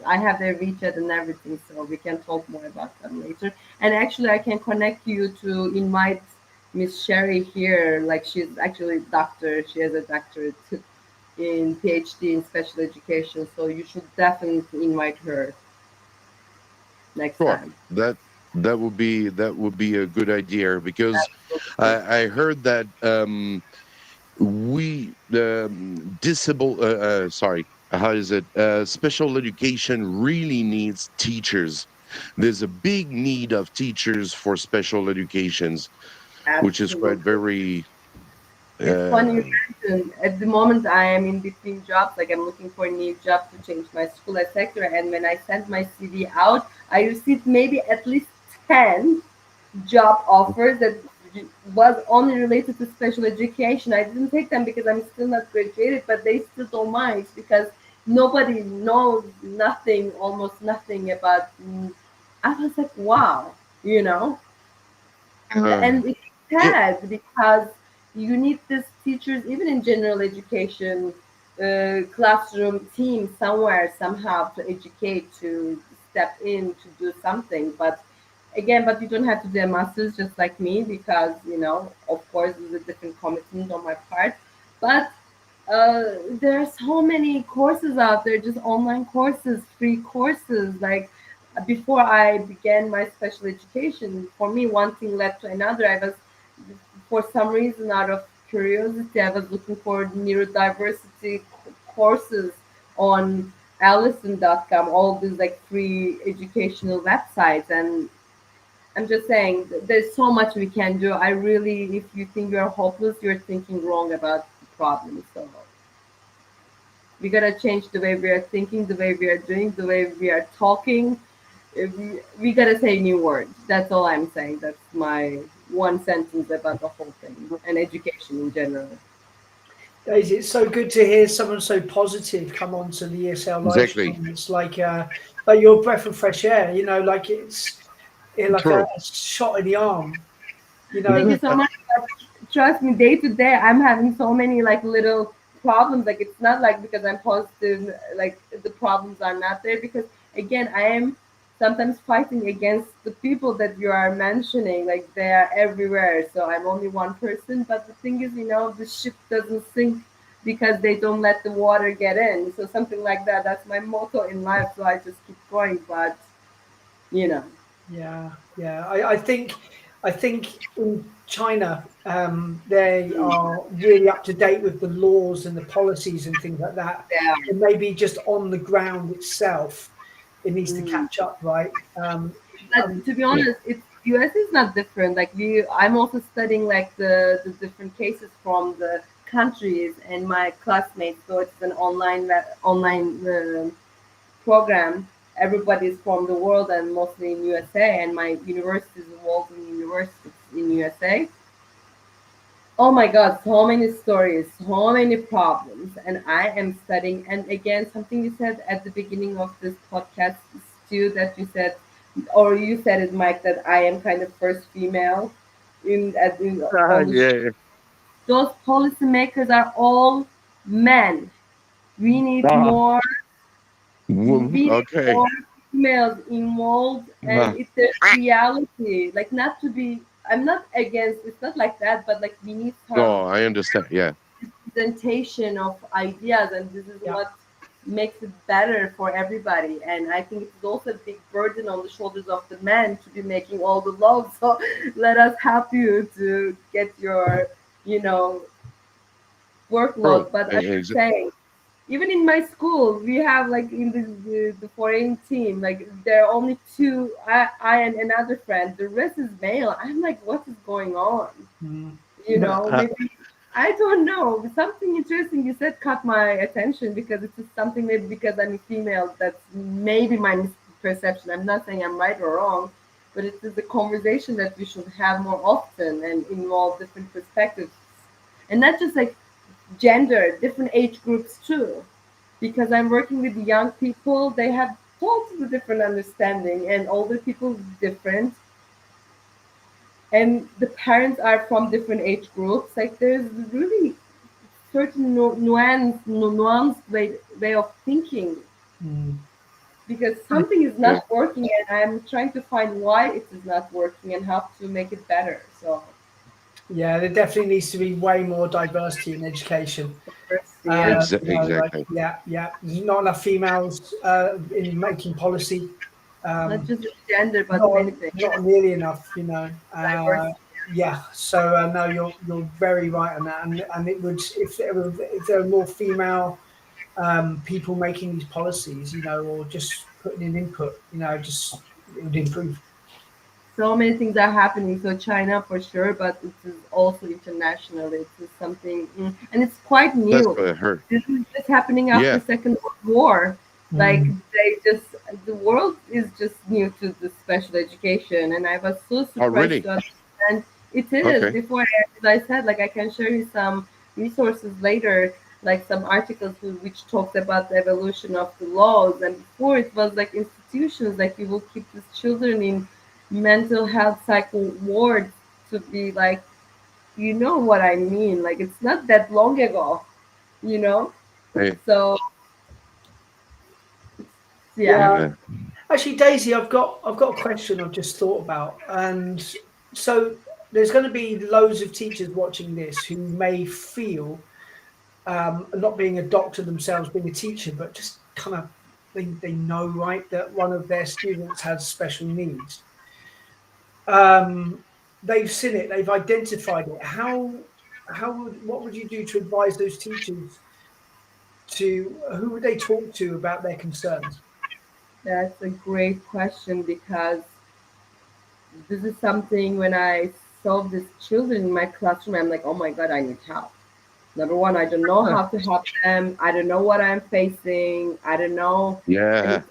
I have their WeChat and everything, so we can talk more about them later. And actually, I can connect you to invite Miss Sherry here. Like, she's actually a doctor. She has a doctorate in PhD in special education. So you should definitely invite her next Sure. time. That would be a good idea because Absolutely. I heard that we disable sorry, how is it, special education really needs teachers. There's a big need of teachers for special educations, which is quite Absolutely. very It's funny you uh, mentioned. At the moment, I am in between jobs. Like, I'm looking for a new job to change my school, etc. And when I sent my CV out, I received maybe at least 10 job offers that was only related to special education. I didn't take them because I'm still not graduated, but they still don't mind because nobody knows nothing, almost nothing about. I was like, wow, you know. uh, And it's it, sad because you need these teachers even in general education, classroom team somewhere somehow to educate, to step in, to do something. But again, but you don't have to do a master's just like me, because of course it's a different commitment on my part. But there are so many courses out there, just online courses, free courses. Like, before I began my special education, for me, one thing led to another. I was, for some reason, out of curiosity, I was looking for neurodiversity courses on Allison.com, all these like free educational websites. And I'm just saying, there's so much we can do. I really, if you think you're hopeless, you're thinking wrong about the problem. So we gotta change the way we are thinking, the way we are doing, the way we are talking. We gotta say new words. That's all I'm saying. That's my one sentence about the whole thing and education in general. Daisy, it's so good to hear someone so positive come onto the ESL live exactly. stream. It's like your breath of fresh air. Like like a True. shot in the arm. You Thank know, you so much. Trust me, day to day, I'm having so many like little problems. Like, it's not like because I'm positive, like the problems are not there. Because again, I am sometimes fighting against the people that you are mentioning. Like, they are everywhere. So I'm only one person. But the thing is, the ship doesn't sink because they don't let the water get in. So something like that. That's my motto in life. So I just keep going. But you know. yeah. I think in China, they are really up to date with the laws and the policies and things like that. Yeah. And maybe just on the ground itself, it needs to Mm. catch up, right? But Um, to be honest, it's US is not different. Like, I'm also studying like the different cases from the countries and my classmates. So it's an online program. Everybody's from the world and mostly in USA. And my university is involved in universities in USA. Oh my God, so many stories, so many problems, and I am studying. And again, something you said at the beginning of this podcast, Stu, that you said, or you said it, Mike, that I am kind of first female on the show. Yeah. Those policymakers are all men. We need Ah, more. We need okay. more females involved, and Ah, it's the reality. Like, not to be. I'm not against. It's not like that, but like we need some no, I understand. Yeah. presentation of ideas, and this is yeah, what makes it better for everybody. And I think it's also a big burden on the shoulders of the men to be making all the laws. So let us help you to get your you know True. workload. But I'm just saying, even in my school, we have like in the foreign team, like there are only two, I and another friend. The rest is male. I'm like, what is going on? Mm. You Yeah, know, maybe I don't know. Something interesting you said caught my attention because it's just something maybe because I'm a female. That's maybe my misperception. I'm not saying I'm right or wrong, but it is a conversation that we should have more often and involve different perspectives, and not just like gender, different age groups too. Because I'm working with young people, they have totally different understanding, and older people different, and the parents are from different age groups. Like there's really certain nuanced way of thinking Mm. because something is yeah. not working, and I'm trying to find why it is not working and how to make it better. So Yeah, there definitely needs to be way more diversity in education. first, yeah, Like, Exactly. yeah, there's not enough females in making policy. not Um, just gender but not many things. not nearly enough, you know. Diversity. Yeah, so no, you're very right on that, and it would if there were more female people making these policies, you know, or just putting in input, you know, just it would improve. So many things are happening. So China for sure, but it is also international. It is something, and it's quite That's new. what I heard. This is just happening after Yeah, Second World War. Like Mm. they just, the world is just new to the special education, and I was so oh surprised really? to understand it is. Okay. Before, as I said, like I can show you some resources later, like some articles which talked about the evolution of the laws. And before it was like institutions, like you will keep these children in mental health cycle wards to be like, you know what I mean? Like it's not that long ago, you know? Hey, So yeah. Yeah, yeah. actually, Daisy, I've got a question I've just thought about, and so there's going to be loads of teachers watching this who may feel not being a doctor themselves, being a teacher, but just kind of they know, right, that one of their students has special needs. They've seen it, they've identified it. What would you do to advise those teachers to who would they talk to about their concerns? That's a great question because this is something when I saw these children in my classroom, I'm like, oh my God, I need help. Number one, I don't know how to help them. I don't know what I'm facing. I don't know. And Yeah. it's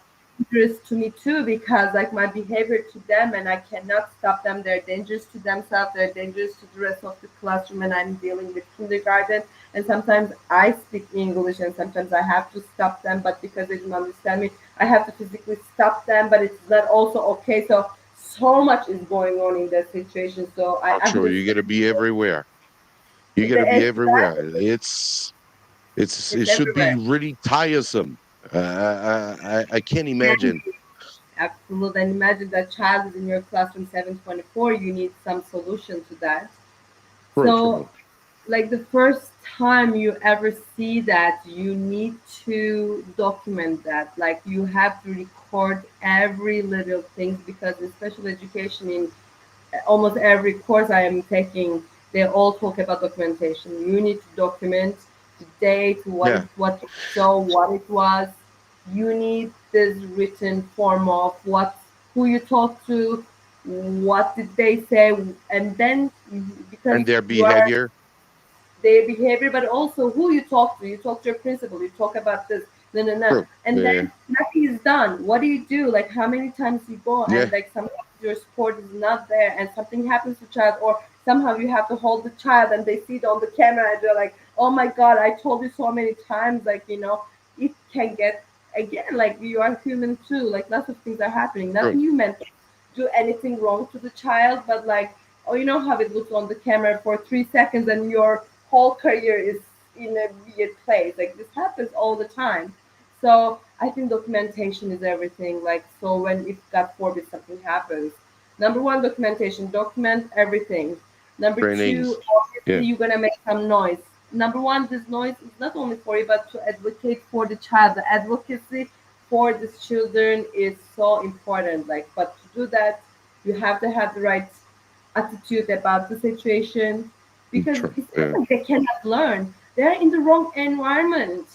dangerous to me too because like my behavior to them and I cannot stop them. They're dangerous to themselves. They're dangerous to the rest of the classroom and I'm dealing with kindergarten. And sometimes I speak English and sometimes I have to stop them, but because they don't understand me, I have to physically stop them, but it's not also okay. So much is going on in that situation. So I Sure, you got understand to be everywhere. You got to be it's everywhere. It should be everywhere. really tiresome. I can't imagine. Absolutely. And imagine that child is in your classroom 724, you need some solution to that. True, So, true. like the first time you ever see that, you need to document that. Like you have to record every little thing because in special education, in almost every course I am taking, they all talk about documentation. You need to document the date, Yeah, what you saw, what it was. You need this written form of what who you talked to, what did they say, and then because and their you are behavior. their behavior, but also who you talk to. You talk to your principal, you talk about this, no, no, no. True. And Yeah, then nothing is done. What do you do? Like how many times you go and yeah. like sometimes your support is not there and something happens to child or somehow you have to hold the child and they see it on the camera and they're like, oh my God, I told you so many times, like, it can get again, like you are human too. Like lots of things are happening. True. Nothing you meant to do anything wrong to the child, but like, oh, you know how it looks on the camera for 3 seconds and your whole career is in a weird place. Like this happens all the time. So I think documentation is everything. Like so when if God forbid something happens, number one, documentation, document everything. Number Trainings. two, Yeah. obviously you're gonna make some noise. Number one, this noise is not only for you but to advocate for the child. The advocacy for these children is so important. Like but to do that you have to have the right attitude about the situation because True. it's not Yeah. like they cannot learn. They're in the wrong environment.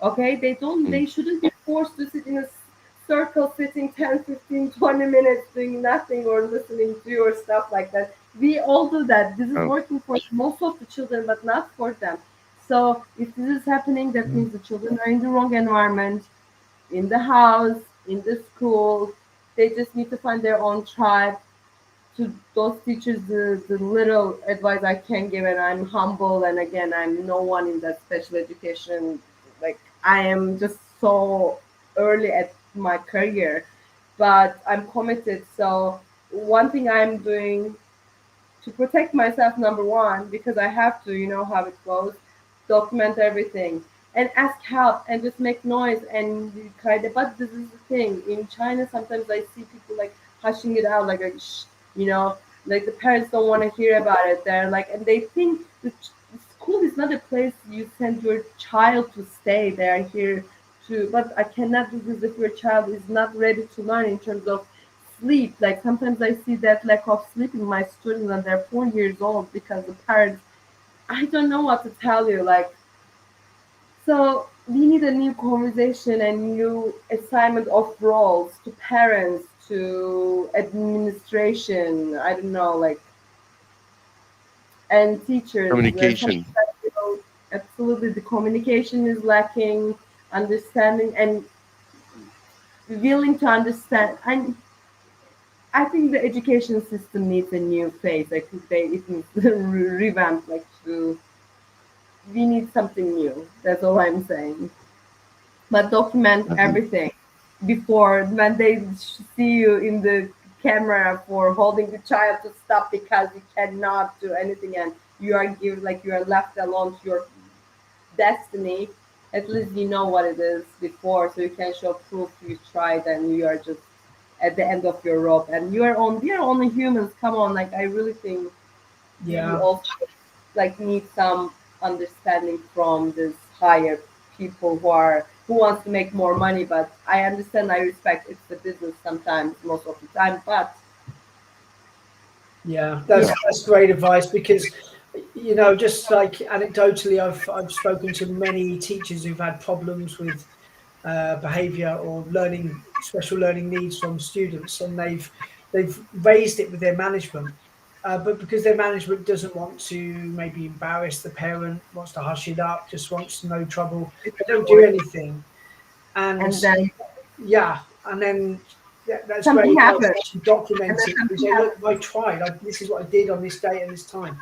Okay, they shouldn't be forced to sit in a circle, sitting 10, 15, 20 minutes doing nothing or listening to you or stuff like that. We all do that. This is Oh, working for most of the children, but not for them. So if this is happening, that means the children are in the wrong environment, in the house, in the school. They just need to find their own tribe. To those teachers, the little advice I can give, and I'm humble, and again, I'm no one in that special education. Like, I am just so early at my career, but I'm committed. So one thing I'm doing to protect myself, number one, because I have to, you know how it goes, document everything and ask help and just make noise and kind of. But this is the thing in China. Sometimes I see people like hushing it out, like shh, you know, like the parents don't want to hear about it. They're like, and they think the school is not a place you send your child to stay. They're here to, but I cannot do this if your child is not ready to learn in terms of sleep. Like sometimes I see that lack of sleep in my students when they're 4 years old because the parents, I don't know what to tell you. Like, so we need a new conversation and new assignment of roles to parents, to administration. I don't know, like, and teachers. Sometimes communication. I feel absolutely the communication is lacking, understanding and willing to understand. I think the education system needs a new phase. I think it needs revamped. Like, we need something new. That's all I'm saying. But document Mhm. everything before when they see you in the camera for holding the child to stop because you cannot do anything and you are given, like, you are left alone to your destiny. At least you know what it is before, so you can show proof you tried and you are just at the end of your rope and we are only humans. Come on, like, I really think we Yeah. also like need some understanding from this higher people who wants to make more money. But I understand, I respect, it's the business sometimes, most of the time. But Yeah, yeah. that's great advice because just like anecdotally, I've spoken to many teachers who've had problems with behaviour or special learning needs from students, and they've raised it with their management, but because their management doesn't want to maybe embarrass the parent, wants to hush it up, just wants no trouble, they don't do anything, and And then yeah, and then that's great something advice happens, to actually document and then it and something say, look, happens. I tried. This is what I did on this date and this time.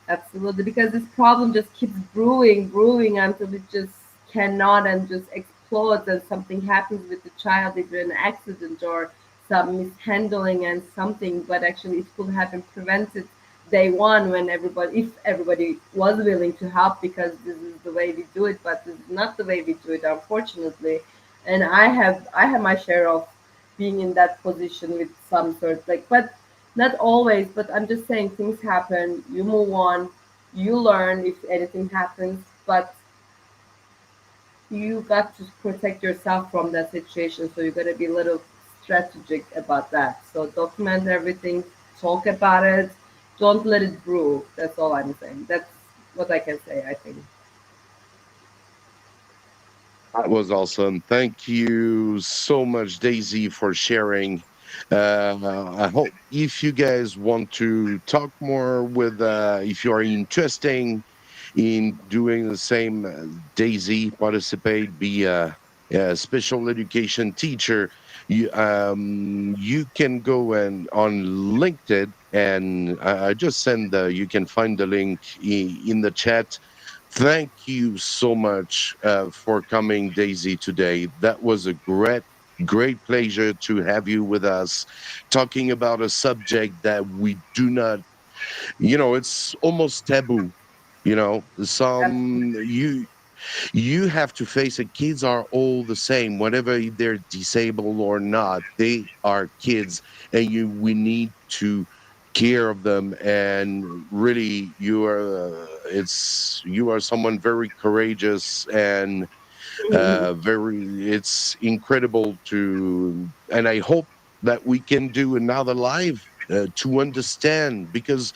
Absolutely, because this problem just keeps brewing until it just cannot and just explodes, and something happens with the child, either an accident or some mishandling and something. But actually, it could have been prevented day one when if everybody was willing to help, because this is the way we do it. But this is not the way we do it, unfortunately. And I have my share of being in that position with some sort, like, but not always. But I'm just saying, things happen, you move on, you learn if anything happens, but you got to protect yourself from that situation. So you got to be a little strategic about that. So document everything, talk about it, don't let it brew. That's all I'm saying. That's what I can say, I think. That was awesome. Thank you so much, Daisy, for sharing. I hope if you guys want to talk more with, if you are interested in doing the same, Daisy, participate, be a special education teacher, you can go and on LinkedIn, and I just send you can find the link in the chat. Thank you so much for coming, Daisy, today. That was a great pleasure to have you with us, talking about a subject that we do not, it's almost taboo. Some you have to face it. Kids are all the same, whether they're disabled or not. They are kids, and we need to care of them. And really, you are someone very courageous and Mhm. very. It's incredible and I hope that we can do another live. To understand, because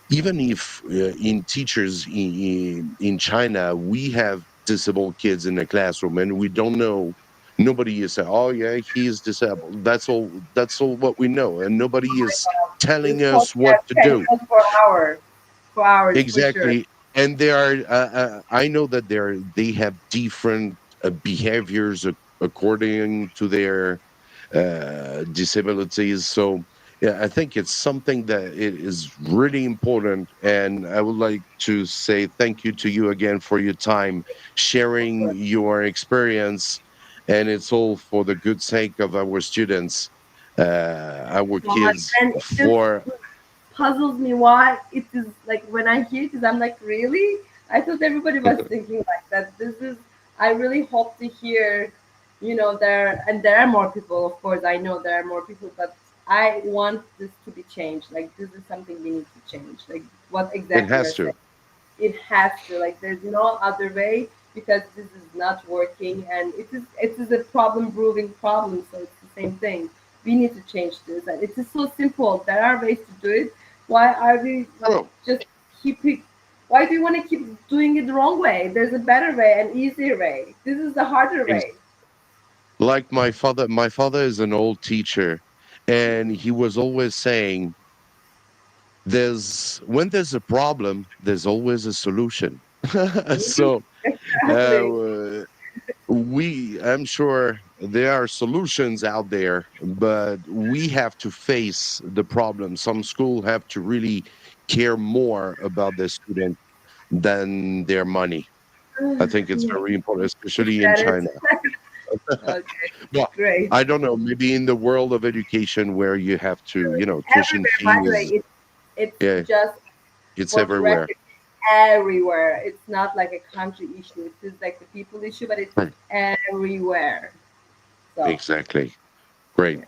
even if in teachers in China we have disabled kids in the classroom, and we don't know. Nobody is saying, "Oh yeah, he is disabled." That's all. That's all what we know, and nobody is This telling us what to podcast do. can go for hours for sure. Exactly. And there are, I know that they have different behaviors according to their disabilities. So, yeah, I think it's something that it is really important. And I would like to say thank you to you again for your time, sharing your experience. And it's all for the good sake of our students, our So much. kids, And it just for puzzles me why it is like when I hear this, I'm like, really? I thought everybody was thinking like that. This is, I really hope to hear, there are more people, of course. I know there are more people, but I want this to be changed. Like, this is something we need to change. Like, what it exactly has you're to. saying. It has to, like, there's no other way because this is not working and it is a problem brewing problem, so it's the same thing. We need to change this, and it is so simple. There are ways to do it. Why are we like Oh, just keep it? Why do you want to keep doing it the wrong way? There's a better way, an easier way. This is the harder ex- way. like my father is an old teacher, and he was always saying, there's a problem, there's always a solution. Mhm. So Exactly. uh, I'm sure there are solutions out there, but we have to face the problem. Some school have to really care more about their student than their money. I think it's Yeah, very important, you especially in said it. China. Okay, Well, great. I don't know, maybe in the world of education where you have to, tuition Everywhere, by the way, fees, yeah, it's just it's for everywhere. correction, everywhere. It's not like a country issue. It's just like the people issue, but it's Right. everywhere. So, Exactly. Great. yeah.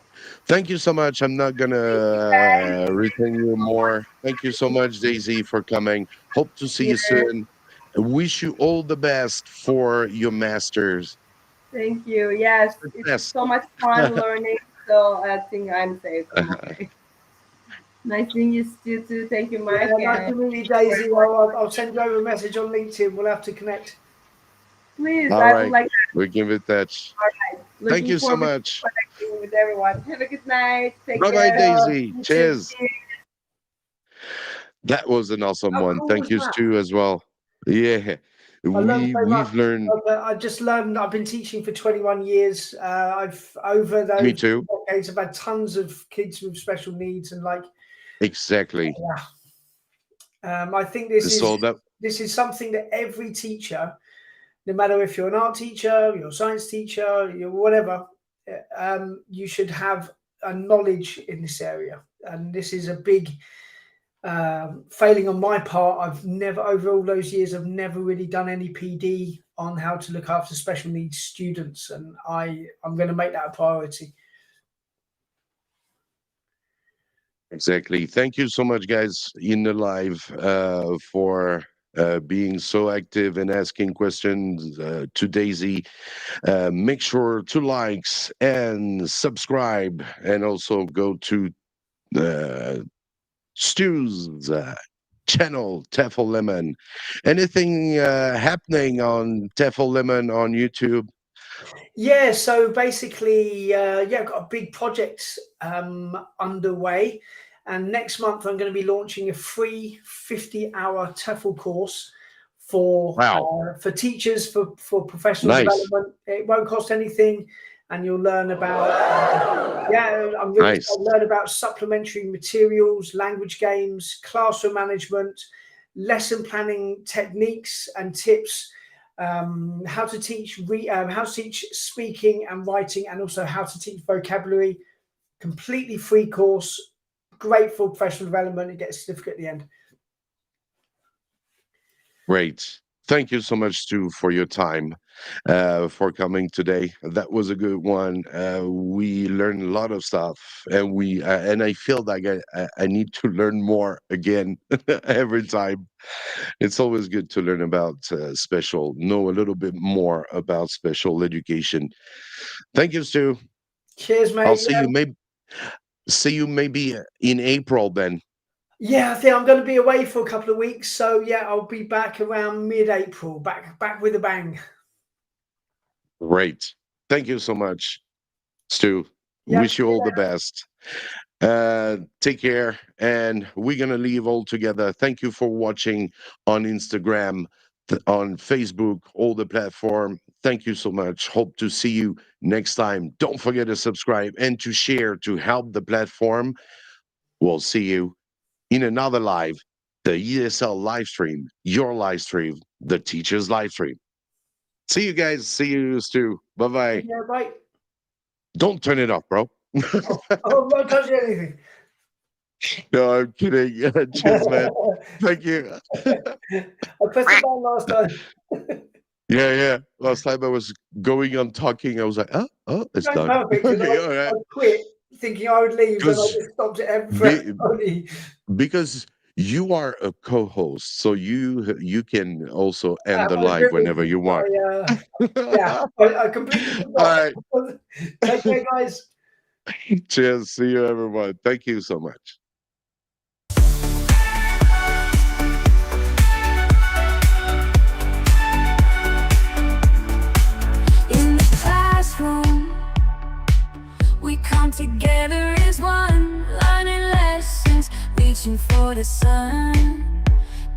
Thank you so much. I'm not gonna Thank you guys. retain you more. Thank you so much, Daisy, for coming. Hope to see you Cheers. soon. Wish you all the best for your masters. Thank you. Yes, it's Success. so much fun learning. So I think I'm safe. I'm okay. Nice seeing you, Stu, too. Thank you, Yeah, Mike. nice And to meet you, Daisy. I'll send you over a message on LinkedIn. We'll have to connect. please, All I would right. like that. We give it that. All right. Thank Looking you so forward to much. connecting with everyone. Have a good night. Take Bye bye, care. Daisy. You too. Cheers. That was an awesome How one. cool Thank was you, that? Stu, as well. Yeah. I learned so We've much. learned. I just learned. I've been teaching for 21 years. I've over Me those too. decades, I've had tons of kids with special needs, and like, Exactly. I think this So is that this is something that every teacher, no matter if you're an art teacher, you're a science teacher, you're whatever, you should have a knowledge in this area. And this is a big failing on my part. I've never, over all those years, I've never really done any PD on how to look after special needs students, and I'm going to make that a priority. exactly. Thank you so much, guys, in the live for being so active and asking questions to Daisy. Make sure to likes and subscribe, and also go to uh, Stu's channel, TEFL Lemon. Anything happening on TEFL Lemon on YouTube? Yeah, so basically, yeah, I've got a big project underway, and next month I'm going to be launching a free 50-hour TEFL course Wow, for teachers for professional nice, development. It won't cost anything, and you'll learn about yeah, I'm really nice. excited to learn about supplementary materials, language games, classroom management, lesson planning techniques and tips, how to teach speaking and writing, and also how to teach vocabulary. Completely free course, great for professional development. You get a certificate at the end. Great. Thank you so much, Stu, for your time, for coming today. That was a good one. We learned a lot of stuff, and and I feel like I need to learn more again every time. It's always good to learn about know a little bit more about special education. Thank you, Stu. Cheers, I'll mate. see you maybe in April then. Yeah, I think I'm going to be away for a couple of weeks. So yeah, I'll be back around mid-April, back with a bang. Great. Thank you so much, Stu. Yeah, Wish you all the best. Take care, and we're gonna leave all together. Thank you for watching on Instagram, on Facebook, all the platform. Thank you so much. Hope to see you next time. Don't forget to subscribe and to share to help the platform. We'll see you in another live, the ESL live stream, your live stream, the teacher's live stream. See you guys. See you, Stu. Bye bye. yeah, right. Don't turn it off, bro. I'm not touching anything. No, I'm kidding. Cheers, man. Thank you. I pressed the button last time. Yeah. Last time I was going on talking, I was like, oh, it's That's done. perfect. Okay, all I right. quit thinking I would leave, and I Because just stopped it for be, everybody. because you are a co-host, so you can also end the I live whenever agree. you want. Yeah, I completely All forgot. right. Take care, guys. Cheers. See you, everyone. Thank you so much. In the classroom, we come together as one, learning lessons, reaching for the sun.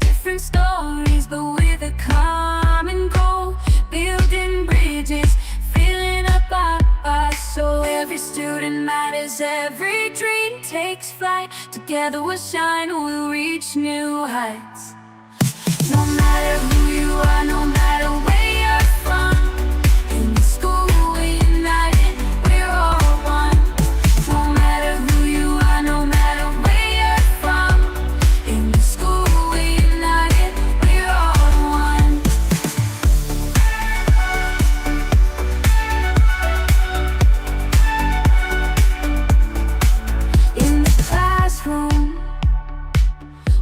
Different stories, but with a common goal, building bridges, filling up our soul. Every student matters, every dream takes flight. Together we'll shine, we'll reach new heights. No matter who you are, no matter where you're from, in the school we're united, we're all one. No matter who you are, no matter where you're from, in the school we're united, we're all one. In the classroom,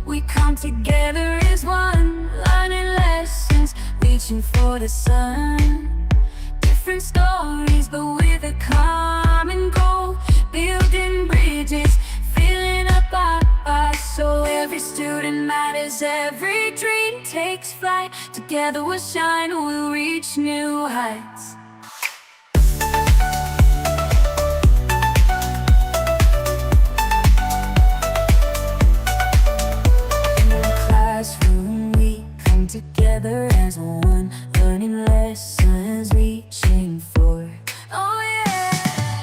we come together as one, learning lessons, reaching for the sun. Different stories, but with a common goal, building bridges, filling up our soul. Every student matters, every dream takes flight. Together we'll shine, we'll reach new heights. In the classroom, we come together as one, learning lessons, reaching for, oh yeah,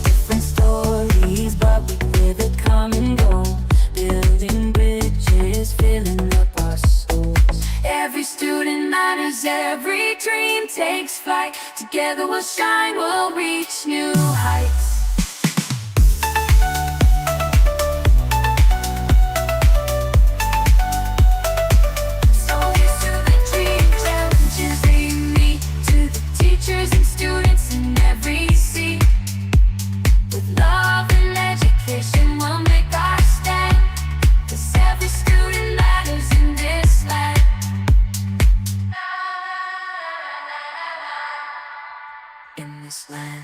different stories, but with a common goal, building bridges, filling up our souls. Every student matters, every dream takes flight. Together we'll shine, we'll reach new heights. So here's to the dream challenges they meet, to the teachers and students in every seat. With love and education we'll make our stand, 'cause every student matters in this land. In this land.